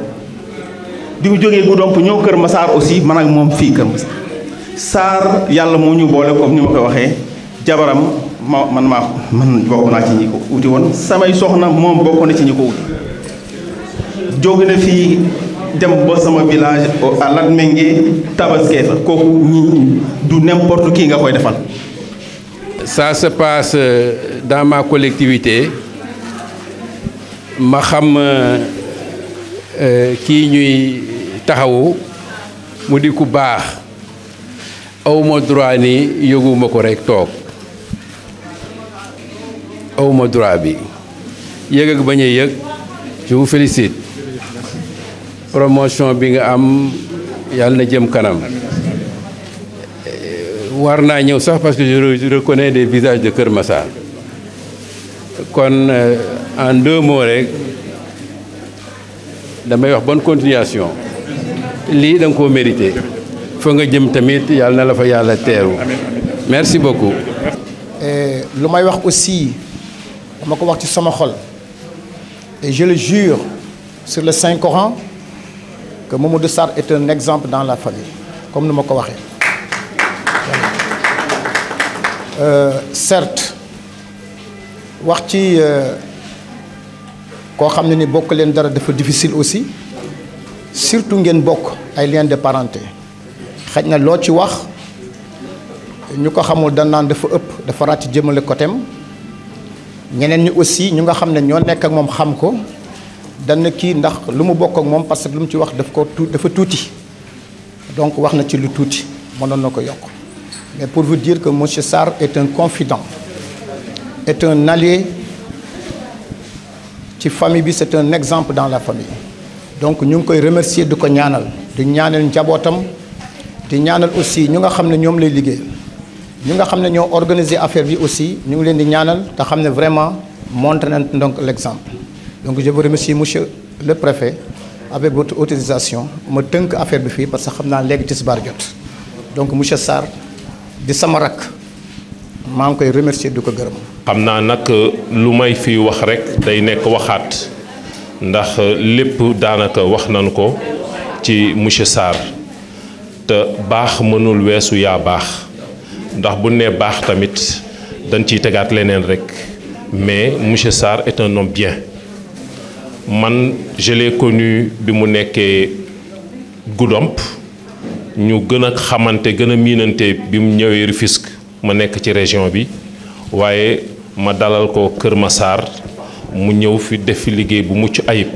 bi mu jógee Goudomp ñëw Kër Massar aussi man ak moom fii Kër Massar Sarr yàlla moo ñu boole comme ni ma ko waxee jabaram man bokk naa ci ñi ko uti woon samay soxna moom bokk na ci ñi ko uti jóge na fii dem ba sama village à Latmingué tabaskee fa kooku ñi du n'importe qui nga koy defal. Ça se passe dans ma collectivité ma xam kii ñuy taxawu mu di ku baax awma droit ni yëguma ko rek toog awma droit bi yëg ak bañ a yëg je vous félicite promotion bi nga am yàlla na jëm kanam war naa ñëw sax parce que je reconnais des visages de Kër Massar kon en 2 mots rek damay wax bonne continuation lii da nga koo mérité fa nga jëm tamit yàlla na la fa yàlla teeru merci beaucoup. lu may wax aussi dama ko wax ci sama xol et je le jure sur le Saint Coran que Mamadou Sarr est un exemple dans la famille comme ni ma ko waxee. Certes wax ci koo xam ne ni bokk leen dara dafa difficile aussi surtout ngeen bokk ay liens de parenté xëy na loo ci wax ñu ko xamul dañ naan dafa ëpp dafa ràcc jëmale côté am ñeneen ñi aussi ñu nga xam ne ñoo nekk ak moom xam ko dañ na kii ndax lu mu bokk ak moom parce que lu mu ci wax dafa tuuti donc wax na ci lu tuuti mënoon na ko yokk. Mais pour vous dire que M. Sarr est un confident, est un allié ci famille bi, c'est un exemple dans la famille. Donc ñu ngi koy remercier di ko ñaanal di ñaanal njabootam di ñaanal aussi ñu nga xam ne ñoom lay liggéey ñu nga xam ne ñoo organiser affaire bi aussi ñu ngi leen di ñaanal te xam ne vraiment montré nañ donc l'exemple. Donc je vous remercie monsieur le préfet avec votre autorisation ma tënk affaire bi fii parce que xam naa léegi tisbaar jot donc monsieur Sarr di sama rakk maa ngi koy remercier di ko gërëm. xam naa nag lu may fi wax rek day nekk waxaat ndax lépp daanaka wax nañu ko ci monsieur Sarr te baax mënul weesu yaa baax ndax bu nee baax tamit dañ ciy tegaat leneen rek mais monsieur Sarr est un homme bien man je l'ai connu bi mu nekkee Goudomp ñu gën a xamante gën a miinante bi mu ñëwee Rufisque ma nekk ci région bi waaye ma dalal ko Kër Massar mu ñëw fi def fi liggéey bu mucc ayib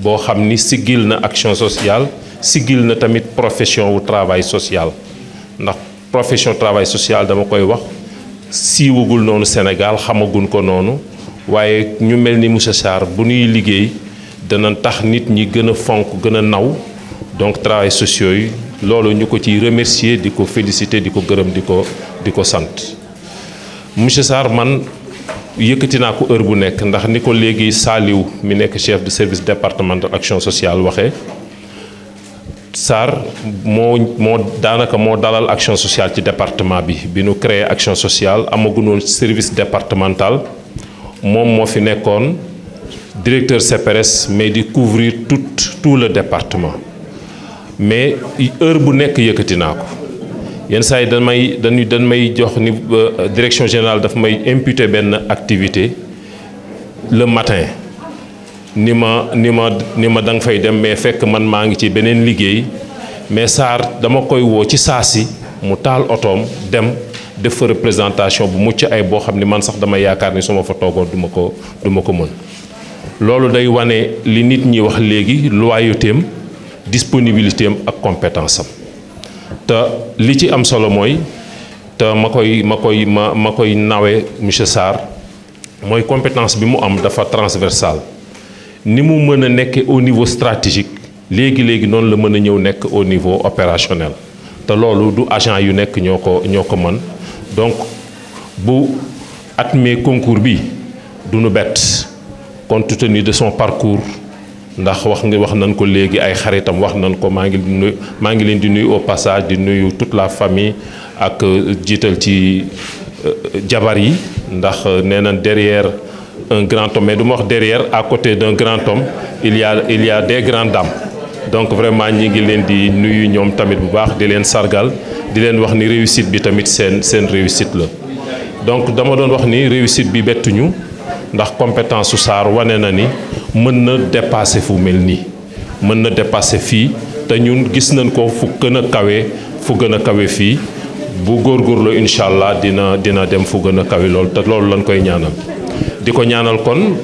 boo xam ni siggil na action sociale siggil na tamit profession wu travail social ndax profession travail social dama koy wax siiwagul noonu Sénégal xamaguñ ko noonu waaye ñu mel ni monsieur Sarr bu ñuy liggéey dana tax nit ñi gën a fonk gën a naw donc travail sociaux yi loolu ñu ko ciy remercier di ko féliciter di ko gërëm di ko sant monsieur Sarr man yëkkati naa ko heure bu nekk ndax ni ko léegi Saliou mi nekk chef de service départemental action sociale waxee Sarr moo daanaka moo dalal action sociale ci département bi nu créé action sociale amagunoon service départemental moom moo fi nekkoon directeur CPRS mais di couvrir tout le département mais heure bu nekk yëkkati naa ko yenn saa yi dañ may jox ni direction générale daf may imputer benn activité le matin ni ma da nga fay dem mais fekk man maa ngi ci beneen liggéey mais Sarr dama koy woo ci saasi mu taal otoom dem def fa représentation bu mucc ay boo xam ni man sax dama yaakaar ni su ma fa toogoon du ma ko mën loolu day wane li nit ñi wax léegi loyauté am disponibilité am ak compétence am te li ci am solo mooy te ma koy nawe monsieur Sarr mooy compétence bi mu am dafa transversale ni mu mën a nekkee au niveau stratégique léegi noonu la mën a ñëw nekk au niveau opérationnel te loolu du agent yu nekk ñoo ko mën donc bu admee concours bi du nu bett compte tenu de son parcours ndax wax nañ ko léegi ay xaritam wax nañ ko maa ngi leen di nuyu au passage di nuyu toute la famille ak jiital ci jabar yi ndax nee na derrière un grand homme mais du ma wax derrière à côté d'un grand homme il y a des grandes dames donc vraiment ñi ngi leen di nuyu ñoom tamit bu baax di leen sargal di leen wax ni réussite bi tamit seen réussite la donc dama doon wax ni réussite bi bettuñu ndax compétence su Sarr wane na ni mën na dépasser fu mel nii mën na dépasser fii te ñun gis nañ ko fu gën a kawe fii bu góorgóorlu incha allah dina dem fu gën a kawe lool te loolu lañ koy ñaanal di ko ñaanal kon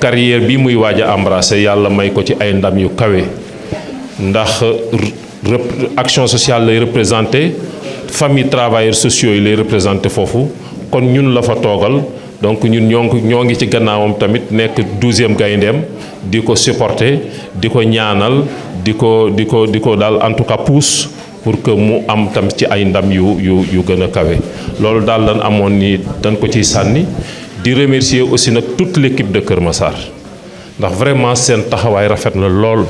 carrière bi muy waaj a embrasser yàlla may ko ci ay ndam yu kawe ndax action sociale lay représenté famille travailleurs sociaux yi lay représenté foofu kon ñun la fa toogal donc ñun ñoo ngi ci gannaawam tamit nekk 12e gayndeem di ko supporter di ko ñaanal di ko daal en tout cas pousse pour que mu am tam ci ay ndam yu gën a kawe loolu daal lan amoon ni dañ ko ciy sànni di remercier aussi nag toute l'équipe de Kër Massar ndax vraiment seen taxawaay rafet na lool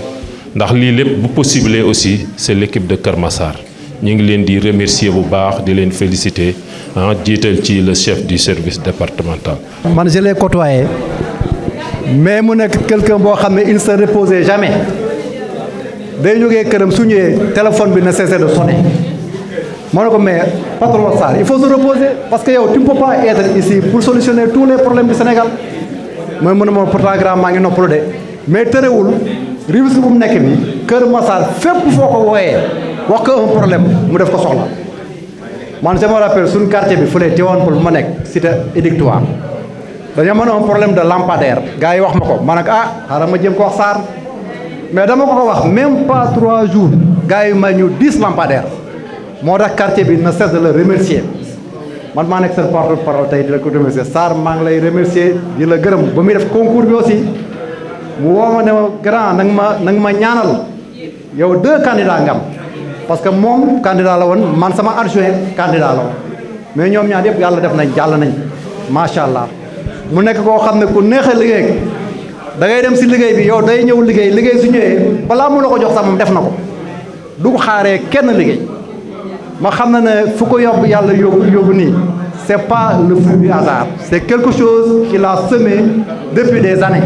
ndax lii lépp bu possible aussi c'est l'équipe de Kër Massar ñu ngi leen di remercier bu baax di leen féliciter jiital ci le chef du service départemental. man je l'ai côtoyé mais mu nekk quelqu'un boo xam ne il se reposait jamais day jógee këram su ñëwee téléphone bi ne cessé de sonner moo ne ko mais patron Sarr il faut se reposer parce que yow tu ne peux pas être ici pour solutionner tous les problèmes du Sénégal mooy mu ne ma pourtant grand maa ngi noppalu de mais terewul Rufisque bu mu nekk bi Kër Massar fépp foo ko wooyee wax ko un problème mu def ko soxla man je me rappelle suñu quartier bi fële Tivaouane Peulh bu ma nekk cité édictoire dañoo mën a un problème de lampadaire gars yi wax ma ko man ak xaaral ma jëm ko wax Sarr mais dama ko wax même pas 3 jours gars yi may ñu 10 lampadaires moo tax quartier bi ne cesse de le remercier man maa nekk seen porte-parole tey di la ko remercier Sarr maa ngi lay remercier di la gërëm ba muy def concours bi aussi mu woo ma ne ma grand nanga ma ñaanal yow 2 candidats nga am parce que moom candidat la woon man sama adjoint candidat la woon mais ñoom ñaar yëpp yàlla def nañ jàll nañ macha allah mu nekk koo xam ne ku neex a liggéey da ngay dem si liggéey bi yow day ñëw liggéey su ñëwee balaa mu la ko jox sax moom def na ko du ko xaaree kenn liggéey ma xam na ne fu ko yóbbu yàlla yóbbu nii c'est pas le fruit du hasard c'est quelque chose qu'il a semé depuis des années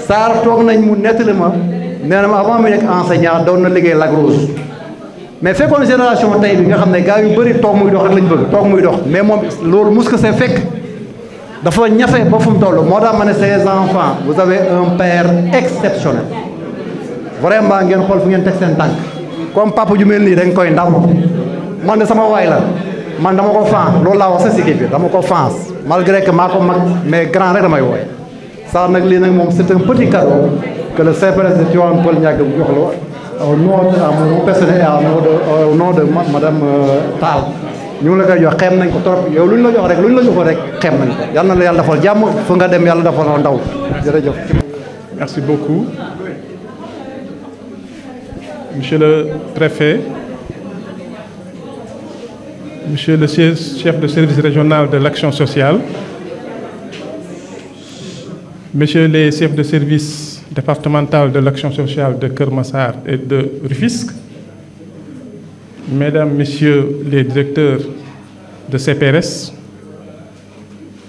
Sarr toog nañ mu nettali ma nee na ma avant mi nekk enseignant doon na liggéey Lac Rose mais fekkoon génération tey bi nga xam ne gars yu bëri toog muy dox rek lañ bëgg toog muy dox mais moom loolu mus ko see fekk dafa ñafe ba fu mu toll moo tax ma ne ces enfants vous avez un père exceptionnel vraiment ngeen xool fu ngeen teg seen tànk comme papa ju mel nii dañ koy ndaw man de sama waay la man dama ko fan loolu laa wax sa équipe bi dama ko fan malgré que maa ko mag mais grand rek damay wooy Sarr nag lii nag moom c'est un petit cadeau que le CPRS de Tivaouane Peulh Niaga bu jox la au nom de mon personnel et au nom de madame Tall ñu ngi la koy jox xeem nañ ko trop yow lu ñu la jox rek lu ñu la joxoo rek xeem nañ ko yal na la yàlla defal jàmm fu nga dem yàlla defal na ndaw jërëjëf. Merci beaucoup. Monsieur le préfet, monsieur le chef de service régional de l'action sociale, messieurs les chefs de service départemental de l'action sociale de Keur Massar et de Rufisque, mesdames, messieurs les directeurs de CPRS,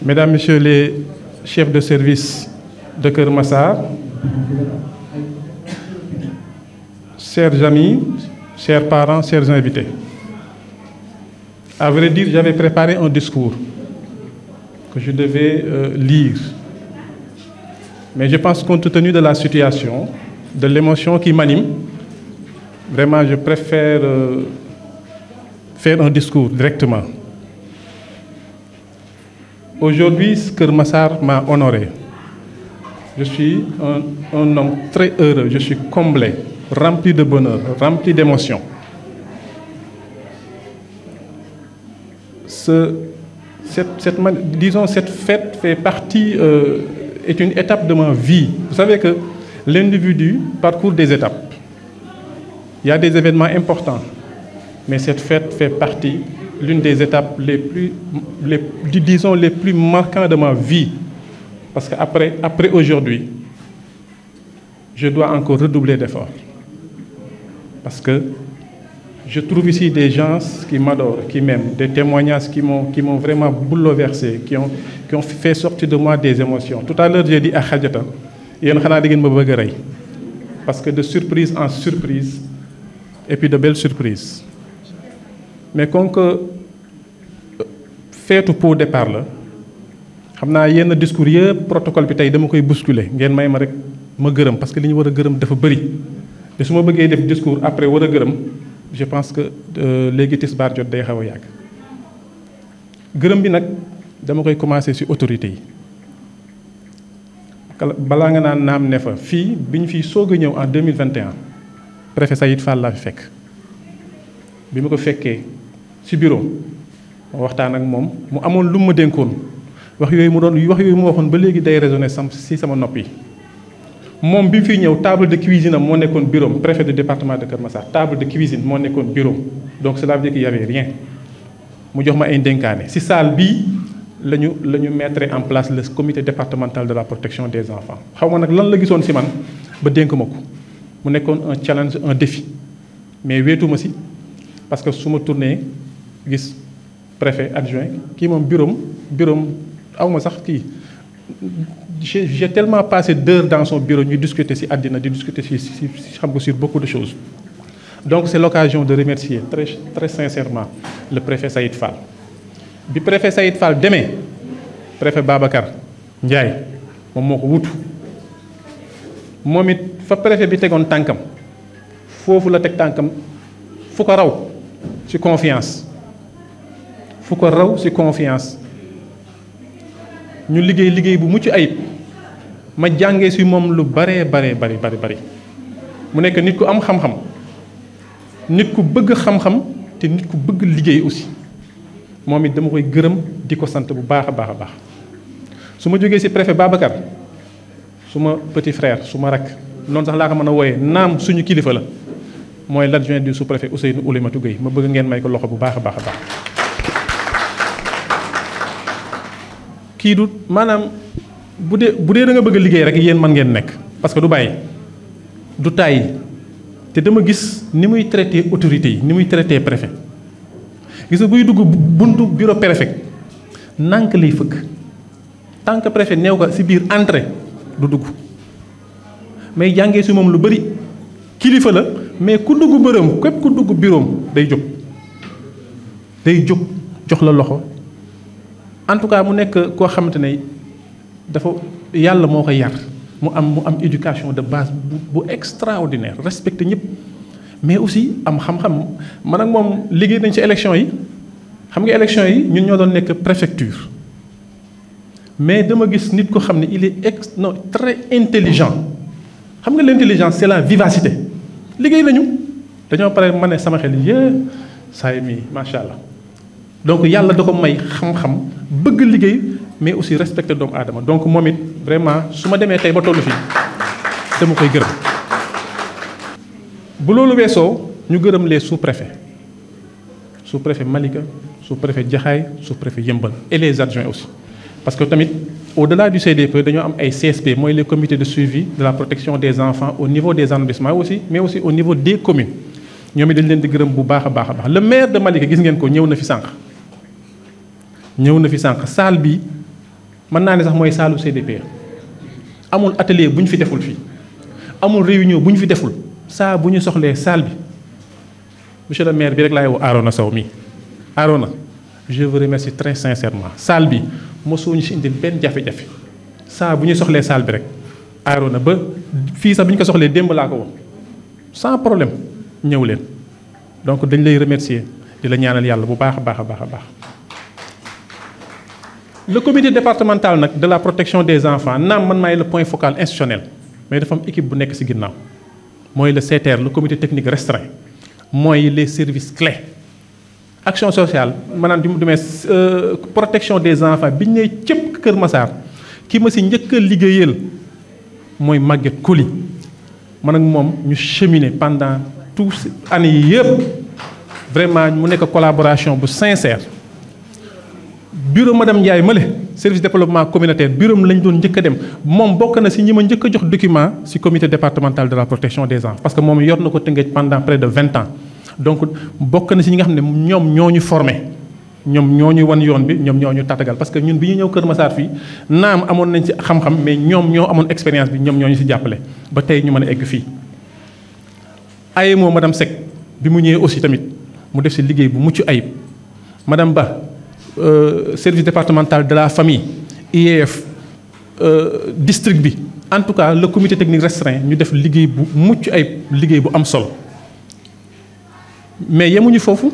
mesdames, messieurs les chefs de service de Keur Massar, chers amis, chers parents, chers invités. À vrai dire, j'avais préparé un discours que je devais lire. Mais je pense, compte tenu de la situation, de l'émotion qui m'anime, vraiment, je préfère faire un discours directement. Aujourd'hui, Keur Massar m'a honoré. Je suis un homme très heureux, je suis comblé, rempli de bonheur, rempli d'émotion. Disons, cette fête fait partie, est une étape de ma vie. Vous savez que l'individu parcourt des étapes. Il y a des événements importants, mais cette fête fait partie, l'une des étapes les plus marquantes de ma vie. Parce qu'après aujourd'hui, je dois encore redoubler d'efforts. Parce que je trouve ici des gens qui m'adorent, qui m'aiment, des témoignages qui m'ont vraiment bouleversé, qui ont fait sortir de moi des émotions. Tout à l'heure, j'ai dit à Khadjata, parce que de surprise en surprise, et puis de belles surprises. Mais comme que fait pour départ là, xamna yenn discours yëpp protocole bi tay dama koy bousculer ngeen may ma rek ma gërëm parce que li ñu war a gërëm dafa bëri te su ma bëggee def discours après war a gërëm je pense que léegi tisbaar jot day xaw a yàgg gërëm bi nag dama koy commencer ci autorité yi balaa nga naan naam ne fa fii bi ñu fiy soog a ñëw en 2021 préfet Saïd Fall laa fi fekk bi ma ko fekkee ci bureau ma waxtaan ak moom mu amoon lu ma dénkoon wax yooyu mu waxoon ba léegi day résonner ci sama nopp yi moom bi mu fiy ñëw table de cuisine am moo nekkoon bureau préfet du département de Keur Massar table de cuisine moo nekkoon bureau donc cela veut dire qu'il y avait rien mu jox ma ay dénkaane ci salle bii la ñu mettre en place le comité départemental de la protection des enfants xaw ma nag lan la gisoon ci man ba dénk ma ko mu nekkoon un challenge un défi mais wéetuma ci parce que su ma tourné gis préfet adjoint kii moom bureau aw ma sax kii j'ai tellement passé d'heures dans son bureau ñu discuter ci àddina di discuter ci xam nga sur beaucoup de choses donc c'est l'occasion de remercier très sincèrement le préfet Saïd Fall bi préfet Saïd Fall demee préfet Babacar Ndiaye moom moo ko wutu moom it fa préfet bi tegoon tànkam foofu la teg tànkam fu ko raw ci confiance ñu liggéey bu mucc ayib ma jàngee ci moom lu bari mu nekk nit ku am xam-xam nit ku bëgg xam-xam te nit ku bëgg liggéey aussi moom it dama koy gërëm di ko sant bu baax a baax su ma jógee ci préfet Babacar suma petit frère suma rak noonu sax laa ko mën a wooyee naam suñu kilifa la mooy l'adjoint du sous-préfet Ousseynou Oulimatou Gueye ma bëgg ngeen may ko loxo bu baax a baax kii du maanaam bu dee da nga bëgg a liggéey rek yéen mën ngeen nekk parce que du bàyyi du tàyyi te dama gis ni muy traité autorités yi ni muy traité préfet gis nga buy dugg buntu bureau préfet nànk lay fëgg tant que préfet neew ko ci biir entrée du dugg may jàngee ci moom lu bari kilifa la mais ku dugg bërëm képp ku dugg bureau day jóg jox la loxo en tout cas mu nekk koo xamante ne dafa yàlla moo ko yar mu am éducation de base bu extraordinaire respecté ñëpp mais aussi am xam-xam man ak moom liggéey nañ ci élection yi xam nga élection yi ñun ñoo doon nekk préfecture mais dama gis nit ko xam ne il est très intelligent xam nga l'intelligence c'est la vivacité liggéey nañu dañoo pare ma ne sama xel yee saa yi mii macha allah donc yàlla da ko may xam-xam bëgg liggéey mais aussi respecter doomu aadama donc moom it vraiment su ma demee tey ba tollu fii dama koy gërëm. bu loolu weesoo ñu gërëm les sous-préfets sous-préfet Malika sous-préfet Jaxaay sous-préfet Yëmbal et les adjoints aussi parce que tamit au-delà du CDP dañoo am ay CSP mooy les comités de suivi de la protection des enfants au niveau des arrondissements aussi mais aussi au niveau des communes ñoom it dañ leen di gërëm bu baax a baax a baax le maire de Malika gis ngeen ko ñëw na fi sànq salle bi mën naa ne sax mooy saalu CDP amul atelier bu ñu fi deful fii amul réunion bu ñu fi deful saa bu ñu soxlee salle bi monsieur le maire bi rek laay woo Arona Sow mi Arona je vous remercie très sincèrement salle bi mosuñu si indil benn jafe-jafe saa bu ñu soxlee salle bi rek Arona ba fii sax bu ñu ko soxlee démb laa ko woo sans problème ñëw leen donc dañ lay remercier di la ñaanal yàlla bu baax a baax a baax a baax. le comité départemental nag de la protection des enfants naam man maay le point focal institutionnel mais dafa am équipe bu nekk ci ginnaaw mooy le CTR le comité technique restreint mooy les services clés action sociale maanaam di mu demee protection des enfants bi ñu nee cëpp Kër Massar ki ma ci njëkk a liggéeyal mooy Maguette Coly man ak moom ñu cheminer pendant tous années yi yëpp vraiment mu nekk collaboration bu sincère. bureau madame Ndiaye Male service développement communautaire bureau lañ doon njëkk a dem moom bokk na ci ñi ma njëkk a jox document ci comité départemental de la protection des enfants parce que moom yor na ko Tëngéej pendant près de 20 ans donc bokk na ci ñi nga xam ne ñoom ñoo ñu formé ñoom ñoo ñu wan yoon bi ñoom ñoo ñu tàttagal parce que ñun bi ñu ñëw Kër Massar fii naam amoon nañ ci xam-xam mais ñoom ñoo amoon expérience bi ñoom ñoo ñu ci jàppale ba tey ñu mën a egg fii. AEMO madame Seck bi mu ñëwee aussi tamit mu def ci liggéey bu mucc ayib madame Ba. Service départemental de la famille IEF district bi en tout cas le comité technique restreint ñu def liggéey bu mucc ay liggéey bu am solo mais yemuñu foofu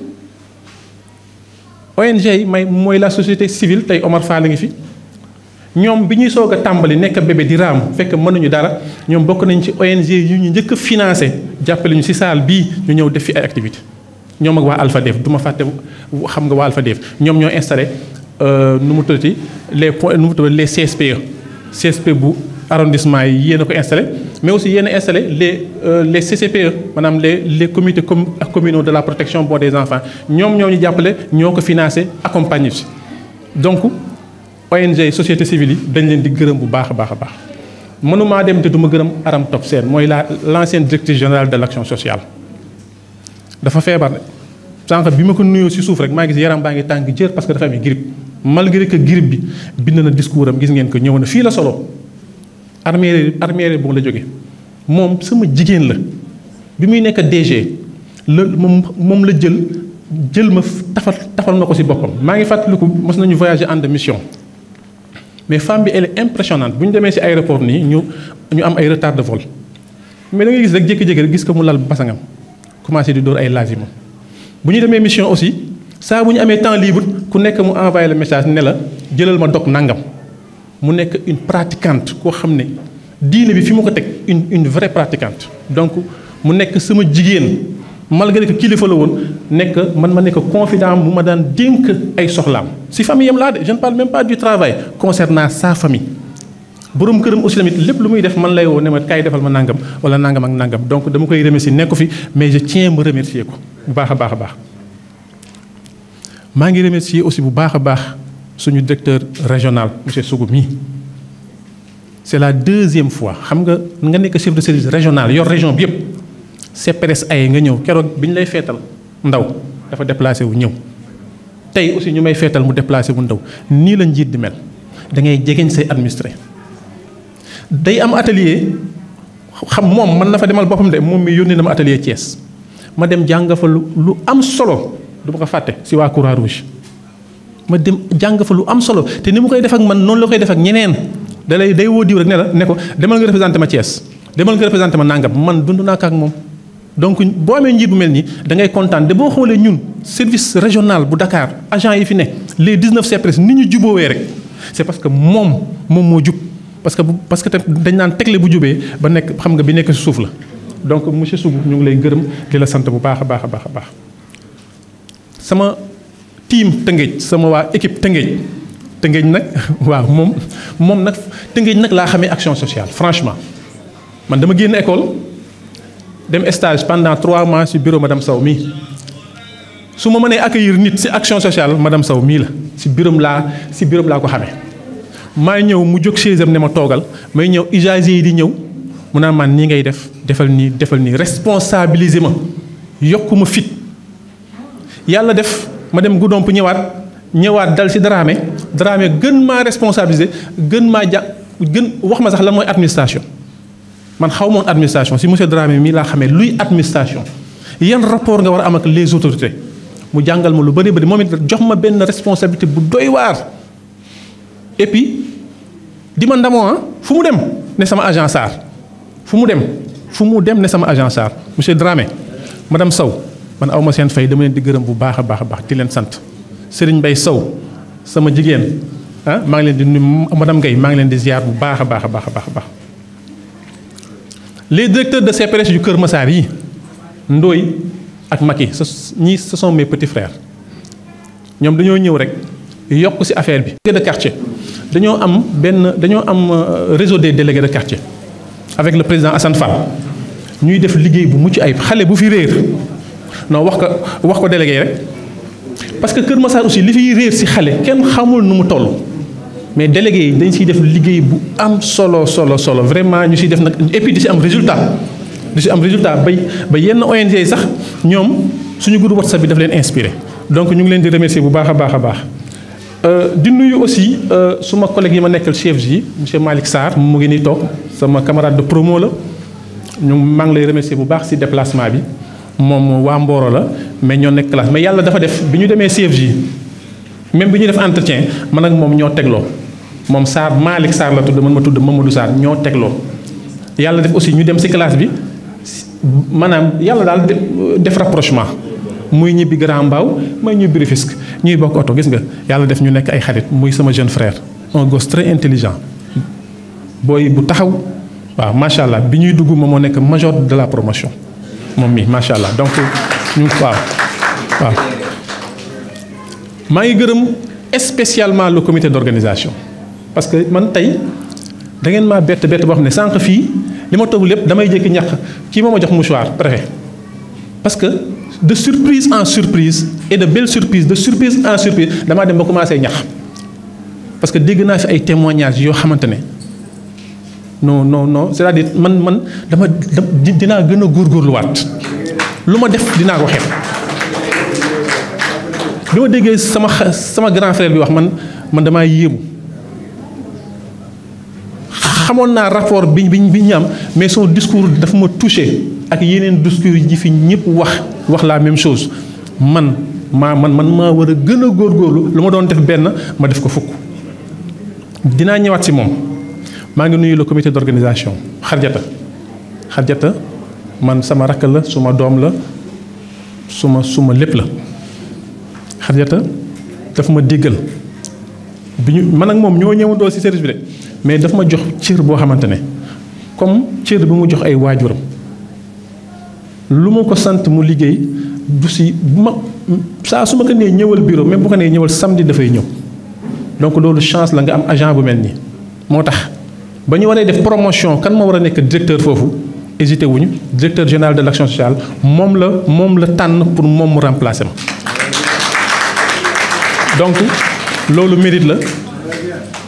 ONG yi mooy la société civile tey Omar Fall ngi fi ñoom bi ñuy soog a tàmbali nekk bébé di raam fekk mënuñu dara ñoom bokk nañ ci ONG yu ñu njëkk a financé jàppale ñu ci salle bii ñu ñëw def fi ay activité ñoom ak waa Alpha Def du ma fàtte xam nga waa Alpha Def ñoom ñoo installé nu mu tuddati les points nu mu tuddati les CSPE bu arrondissement yi yéen a ko installé mais aussi yéen a installé les CCPE maanaam les comités communaux de la protection des enfants ñoom ñoo ñu jàppale ñoo ko financé accompagné ci donc ONG société civile yi dañ leen di gërëm bu baax a baax a baax mënumaa dem te du ma gërëm Aram Top Sène mooy l'ancienne directrice générale de l'action sociale. dafa feebar sànq bi ma ko nuyoo ci suuf rek maa ngi gis yaram baa ngi tàng jër parce que dafa amee grippe malgré que grippe bi bind na discours am gis ngeen ko ñëw na fii la solo armée bu la jóge moom sama jigéen la bi muy nekk DG la moom la jël ma tafal na ko ci boppam maa ngi fàttaliku mos nañu voyager en de mission mais femme bi elle est impressionnante bu ñu demee ci aéroport nii ñu am ay retard de vol mais da ngay gis rek jékki-jékki rek gis ko mu lal basangam commencé di dóor ay laaj yi moom bu ñu demee mission aussi saa bu ñu amee temps libre ku nekk mu envoyé le message ne la jëlal ma dog nangam mu nekk une pratiquante koo xam ne diine bi fi mu ko teg une vraie pratiquante donc mu nekk sama jigéen malgré que kilifa la woon nekk man ma nekk confident bu ma daan dénk ay soxlaam si famille yam laa de je ne parle même pas du travail concernant sa famille borom këram aussi tamit lépp lu muy def man lay woo ne ma kaay defal ma nangam wala nangam ak nangam donc dama koy remercier nekku fi mais je tiens me remercier ko bu baax a baax a baax. maa ngi remercier aussi bu baax a baax suñu directeur régional monsieur Sougou mi c'est la deuxième fois xam nga nekk chef de service régional yor région bi yëpp CPRS ay nga ñëw keroog bi ñu lay feetal ndaw dafa déplacé wu ñëw tey aussi ñu may feetal mu déplacé wu ndaw nii la njiit di mel da ngay jegeñ say administré. day am atelier xam moom mën na fa demal boppam de moom mi yónnee na ma atelier Thiès ma dem jàng fa lu am solo du ma ko fàtte si waa Croix-Rouge ma dem jàng fa lu am solo te ni mu koy def ak man noonu la koy def ak ñeneen day woo diw rek ne ko demal nga représenté ma Thiès demal nga représenté ma nangam man dund naa ko ak moom donc boo amee njiit bu mel nii da ngay kontaan de boo xoolee ñun service régional bu Dakar agent yi fi ne les 19 CPRS ni ñu juboowee rek c'est parce que moom moo jub parce que dañ naan tegle bu jubee ba nekk xam nga bi nekk si suuf la donc monsieur Sougou ñu ngi lay gërëm di la sant bu baax a baax a baax a baax sama team Tëngéej sama waa équipe Tëngéej nag waaw moom nag Tëngéej nag laa xamee action sociale franchement man dama génn école dem stage pendant 3 mois ci bureau madame Sow mii su ma mënee accueillir nit ci action sociale madame Sow mii la ci bureau laa ko xamee maay ñëw mu jóg chaise am ne ma toogal may ñëw usagers yi di ñëw mu naan man nii ngay def defal nii responsabiliser ma yokku ma fit yàlla def ma dem Goudomp ñëwaat dal ci Dramé gën maa responsabiliser gën wax ma sax lan mooy administration man xaw moon administration si monsieur Dramé mii laa xamee luy administration yan rapport nga war a am ak les autorités mu jàngal ma lu bëri moom it jox ma benn responsabilité bu doy waar et puis di ma ndamoo fu mu dem ne sama agent SAR fu mu dem ne sama agent SAR monsieur Dramé madame Sow man aw ma seen fay dama leen di gërëm bu baax a baax di leen sant Serigne Mbaye Sow sama jigéen maa ngi leen di nuyu madame Guèye maa ngi leen di ziar bu baax a baax les directeurs de CPRS yu Kër Massar yi Ndoye ak Macky ñii ce sont mes petits frères ñoom dañoo ñëw rek yokk ci affaire bi. délégué de quartier dañoo am réseau des délégués de quartier avec le président Assane Fall ñuy def liggéey bu mucc ayib xale bu fi réer non wax ko délégué rek parce que Kër Massar aussi li fiy réer ci xale kenn xamul nu mu toll. mais délégués yi dañ siy def liggéey bu am solo vraiment ñu siy def nag et puis di si am résultat ba yenn ONG yi sax ñoom suñu groupe WhatsApp bi daf leen inspiré donc ñu ngi leen di remercier bu baax a baax di nuyu aussi suma collègue yi ma nekkal chef yi monsieur Malick Sarr mu ngi nii toog sama camarade de promo la maa ngi lay remercier bu baax si déplacement bi moom waa Mboro la mais ñoo nekk classe mais yàlla dafa def bi ñu demee CFJ même bi ñu def entretien man ak moom ñoo tegloo moom Sarr Malick Sarr la tudd man ma tudd Mamadou Sarr ñoo tegloo yàlla def aussi ñu dem ci classe bi maanaam yàlla daal def rapprochement muy ñibbi Grand Mbao may ñibbi Rufisque ñuy bokk oto gis nga yàlla def ñu nekk ay xarit muy sama jeune frère un gosse très intelligent booy bu taxaw waaw macha allah bi ñuy dugg moom moo nekk major de la promotion moom mi macha allah donc ñu waaw maa ngi gërëm spécialement le comité d'organisation parce que man tey da ngeen maa bett boo xam ne sànq fii li ma toog lépp damay jékki ñàkk kii moo ma jox mouchoir préfet parce que de surprise en surprise et de belles surprises de surprise en surprise damaa dem ba commencé ñax parce que dégg naa fi ay témoignages yoo xamante ne non c'est-à-dire man dinaa gën a góorgóorluwaat lu ma def dinaa ko xeeb bi ma déggee sama grand frère bi wax man damaa yéemu xamoon naa rapport bi ñu am mais son discours dafa ma touché ak yeneen discours yi fi ñëpp wax la même chose man maa war a gën a góorgóorlu lu ma doon def benn ma def ko fukk dinaa ñëwaat ci moom maa ngi nuyu le comité d'organisation xarjata man sama rakk la suma doom la suma lépp la xarjata dafa ma déggal bi ñu man ak moom ñoo ñëwandoo ci service bi de mais daf ma jox cër boo xamante ne comme cër bi mu jox ay waajuram lu ma ko sant mu liggéey du si saa su ma ko nee ñëwal bureau même bu ko nee ñëwal samedi dafay ñëw donc loolu chance la nga am agent bu mel nii moo tax ba ñu waree def promotion kan moo war a nekk directeur foofu hésité wuñu directeur général de l'action sociale moom la tànn pour moom mu remplacer ma donc loolu mérite la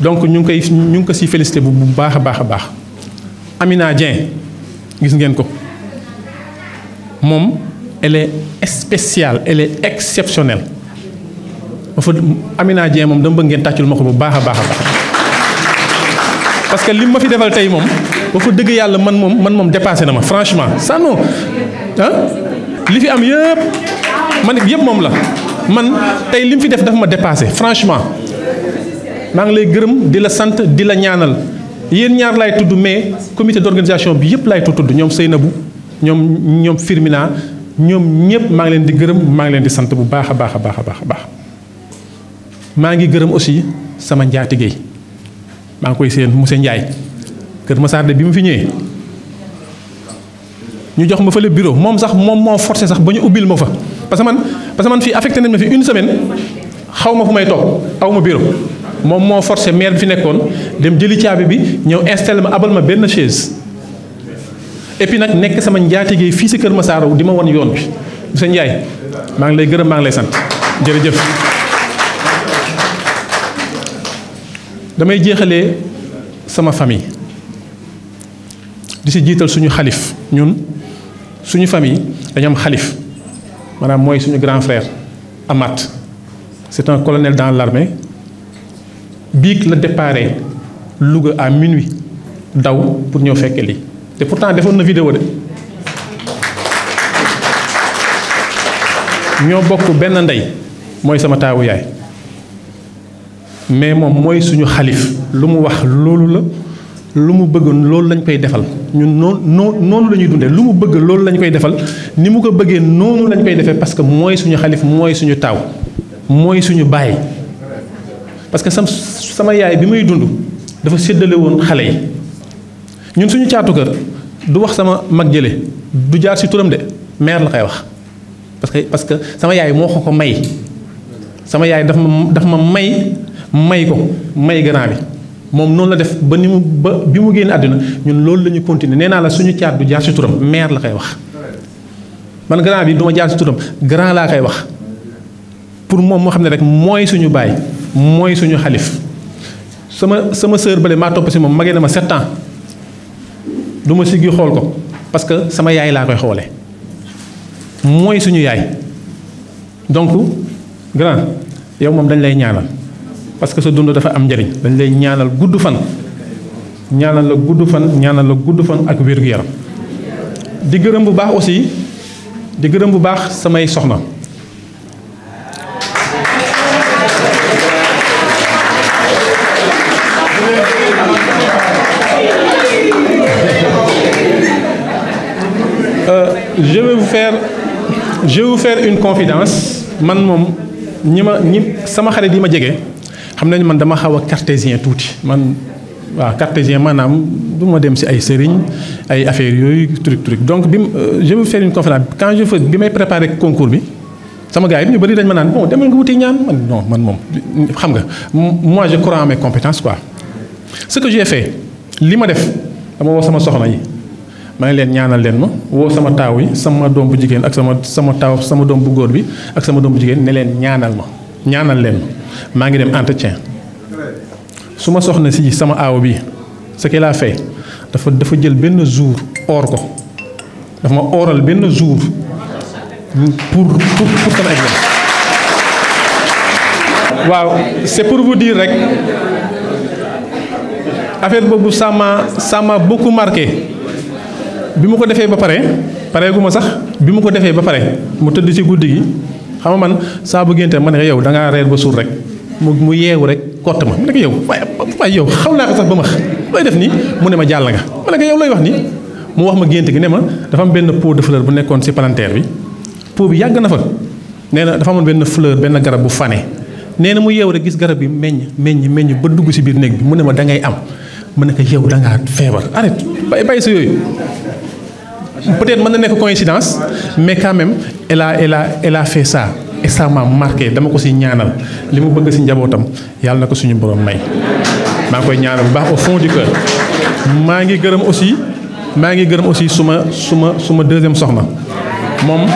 donc ñu ngi ko si félicité bu baax a baax Amina Dieng gis ngeen ko moom elle est spéciale elle est exceptionnelle Amina Dieng moom dama bëgg ngeen tàccul ma ko bu baax a baax parce que li ma fi defal tey moom ba fa dëgg yàlla man moom dépassé na ma franchement ça non li fi am yëpp man yëpp moom la man tey li mu fi def dafa ma dépassé franchement maa ngi lay gërëm di la sant di la ñaanal yéen ñaar laay tudd mais comité d'organisation bi yëpp laay tudd ñoom Seynabou ñoom Firmina ñoom ñëpp maa ngi leen di gërëm maa ngi leen di sant bu baax a baax a baax a baax a baax maa ngi gërëm aussi sama njaatige yi maa ngi koy seen monsieur Ndiaye Kër Massar de bi mu fi ñëwee ñu jox ma fa le bureau moom moo forcé sax ba ñu ubbil ma fa parce que man fii affecté nañ ma fi une semaine xaw ma fu may toog aw ma bureau moom moo forcé maire bi fi nekkoon dem jëli caabi bi ñëw installé ma abal ma benn chaise et puis nag nekk sama njaatige fii si Kër Massar di ma wan yoon bi monsieur Ndiaye maa ngi lay gërëm maa ngi lay sant jërëjëf. damay jeexalee sama famille di si jiital suñu xalif ñun suñu famille dañu am xalif maanaam mooy suñu grand frère Amath c'est un colonel dans l'armée biig la déparé Louga à minuit daw pour ñëw fekke lii te pourtant defoon na vidéo de ñoo bokk benn ndey mooy sama taawu yaay mais moom mooy suñu xalif lu mu wax loolu la lu mu bëgg loolu lañ koy defal ñun noonu la ñuy dundee lu mu bëgg loolu lañ koy defal ni mu ko bëggee noonu lañ koy defee parce que mooy suñu xalif mooy suñu taaw mooy suñu baay parce que sama yaay bi muy dund dafa séddale woon xale yi ñun suñu caatu kër du wax sama mag jële du jaar ci turam de mère la koy wax parce que sama yaay moo ko may sama yaay daf ma may ko may grand bi moom noonu la def ba bi mu génn àddina ñun loolu la ñu continuer nee naa la suñu caat du jaar ci turam mère la koy wax man grand bi du ma jaar ci turam grand laa koy wax pour moom moo xam ne rek mooy suñu baay mooy suñu xalif sama sœur bale maa topp si moom magee na ma 7 ans du ma siggi xool ko parce que sama yaay laa koy xoolee mooy suñu yaay donc grand yow moom dañ lay ñaanal parce que sa dund dafa am njëriñ dañ lay ñaanal gudd fan ñaanal la gudd fan ak wér-gu-yaram di gërëm bu baax aussi di gërëm bu baax samay soxna je vais vous faire une confidence man moom ñi sama xarit yi ma jege xam nañu man dama xaw a cartésien tuuti man waaw cartésien maanaam du ma dem ci ay sëriñ ay affaires yooyu truc donc je vais vous faire une confidence quand bi may préparer concours bi sama gars yi ñu bëri dañ ma naan bon demal nga wuti ñaan man moom xam nga moi je crois en mes compétences quoi ce que j'ai fait li ma def dama woo sama soxna yi ma ne leen ñaanal leen ma woo sama taaw yi sama doom bu jigéen ak sama taaw sama doom bu góor bi ak sama doom bu jigéen ne leen ñaanal leen ma maa ngi dem entretien su ma soxna si sama aaw bi ce qu'elle a fait dafa jël benn jour or ko dafa ma oral benn jour pour sama examen waaw c'est pour vous dire rek affaire boobu ça m'a beaucoup marqué bi mu ko defee ba pare gu ma sax bi mu ko defee ba pare mu tëdd ci guddi gi xam nga man saa bu génte ma ne yow da ngaa reer ba suur rek mu yeewu rek kott ma mu ne ko yow waaye yow xaw naa ko sax ba ma looy def nii mu ne ma jàll nga ma ne ko yow looy wax nii mu wax ma gént gi ne ma dafa am benn pot de fleur bu nekkoon ci palanteer bi pot bi yàgg na fa nee na dafa amoon benn fleur benn garab bu fane nee na mu yeewu rek gis garab bi meññ ba dugg ci biir néeg bi mu ne ma da ngay am mu ne ko yow da ngaa feebar arrête bàyyi sa yooyu peut-être mën na nekk coïncidence mais quand même elle a fait ça et ça m'a marqué dama ko ci ñaanal li mu bëgg ci njabootam yàlla na ko suñu borom may maa ngi koy ñaanal bu baax au fond du cœur maa ngi gërëm aussi suma deuxième soxna moom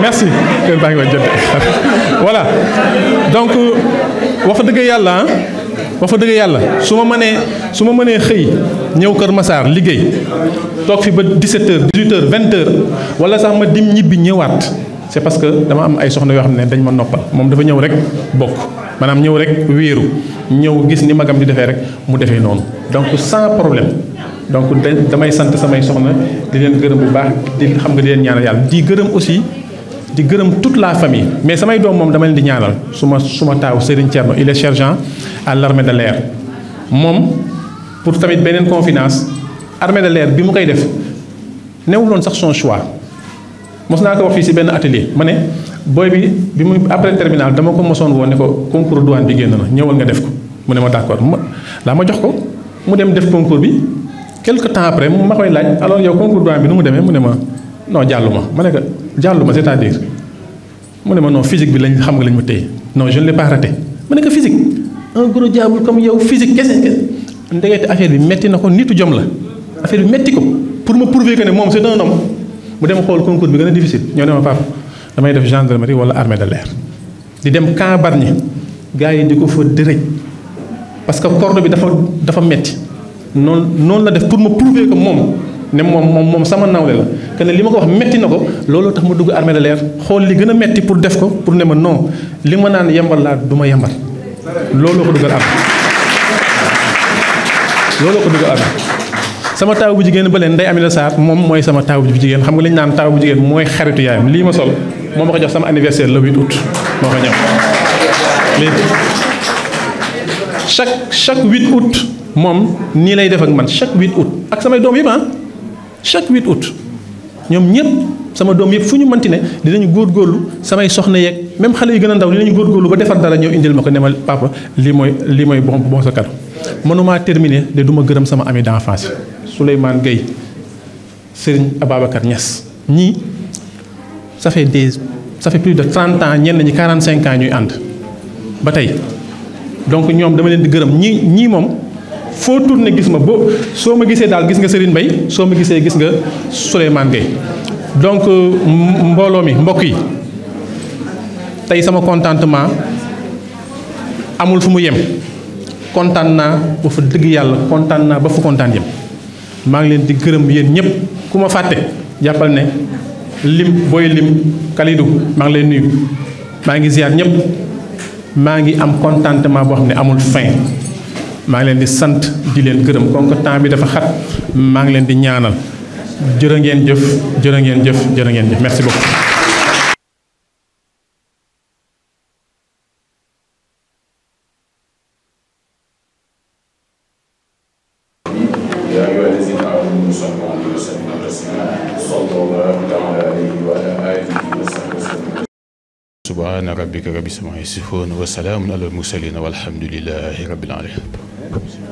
merci kër baa ngi koy jënd voilà donc wax dëgg yàlla su ma mënee xëy ñëw Kër Massar liggéey toog fi ba 17h 18h 20h wala sax ma dim ñibbi ñëwaat c'est parce que dama am ay soxna yoo xam ne dañ ma noppal moom dafa ñëw rek bokk maanaam ñëw rek wéeru ñëw gis ni magam di defee rek mu defee noonu donc sans problème donc damay sant samay soxna di leen gërëm bu baax di xam nga di leen ñaanal yàlla di gërëm aussi di gërëm toute la famille mais samay doom moom dama leen di ñaanal suma taaw Serigne Thierno il est sergent à l'armée de l'air moom pour tamit beneen confidence armée de l'air bi mu koy def newuloon sax son choix mos naa ko wax fii si benn atelier ma ne booy bi muy après terminal dama ko mosoon woon ne ko concours douane bi génn na ñëwal nga def ko mu ne ma d'accord ma jox ko mu dem def concours bi quelque temps après ma koy laaj alors yow concours douane bi nu mu demee mu ne ma non jàlluma ma ne ko jàlluma c'est-à-dire mu ne ma non physique bi lañ xam nga lañ ma téye non je ne l'ai pas raté ma ne ko physique un gros diable comme yow physique kese ndegete affaire bi metti na ko nitu jom la affaire bi metti ko pour me prouver que ne moom c'est un homme mu dem xool concours bi gën a difficile ñoo ne ma papa damay def gendarmerie wala armée de l'air di dem camp Bargny gars yi di ko fa dërëj parce que corde bi dafa metti noonu la def pour me prouver que moom ne moom sama nawle la que ne li ma ko wax metti na ko looloo tax ma dugg armée de l'air xool li gën a metti pour def ko pour ne ma non li ma naan yembal laa du ma yembal looloo ko dugal am sama taaw bu jigéen ba leen Ndeye Amina Sarr moom mooy sama taaw bu jigéen xam nga li ñu naan taaw bu jigéen mooy xaritu yaayam lii ma sol moo ma ko jox sama anniversaire le 8 août moo ko ñëw léegi chaque 8 août moom nii lay def ak man chaque 8 août ak samay doom yëpp chaque 8 août ñoom ñëpp sama doom yëpp fu ñu mënti ne dinañu góorgóorlu samay soxna yeeg même xale yu gën a ndaw dinañu góorgóorlu ba defar dara ñëw indil ma ko ne ma papa lii mooy bon sa cadeau mënumaa terminer de du ma gërëm sama ami d'enfance Souleymane Gueye Serigne Ababacar Niass ñii ça fait plus de 30 ans ñenn ñi 45 ans ñuy ànd ba tey donc ñoom dama leen di gërëm ñii moom foo tourné gis ma soo ma gisee daal gis nga Serigne Mbaye soo ma gisee gis nga Souleymane Gueye donc mbooloo mi mbokk yi tey sama contentement amul fu mu yem kontaan naa ba fa dëgg yàlla kontaan naa ba fu kontaan yem maa ngi leen di gërëm yéen ñëpp ku ma fàtte jàppal ne booy lim Kalidou maa ngi leen nuyu maa ngi ziar ñëpp maa ngi am contentement boo xam ne amul fin maa ngi leen di sant di leen gërëm comme que temps bi dafa xat maa ngi leen di ñaanal jërë ngeen jëf jërë ngeen jëf jërë ngeen jëf merci beaucoup. subhaana rabbika rabbil izzati ammaa yasifuun wa salaamun alal mursaliin walhamdulillaahi rabbil aalamiin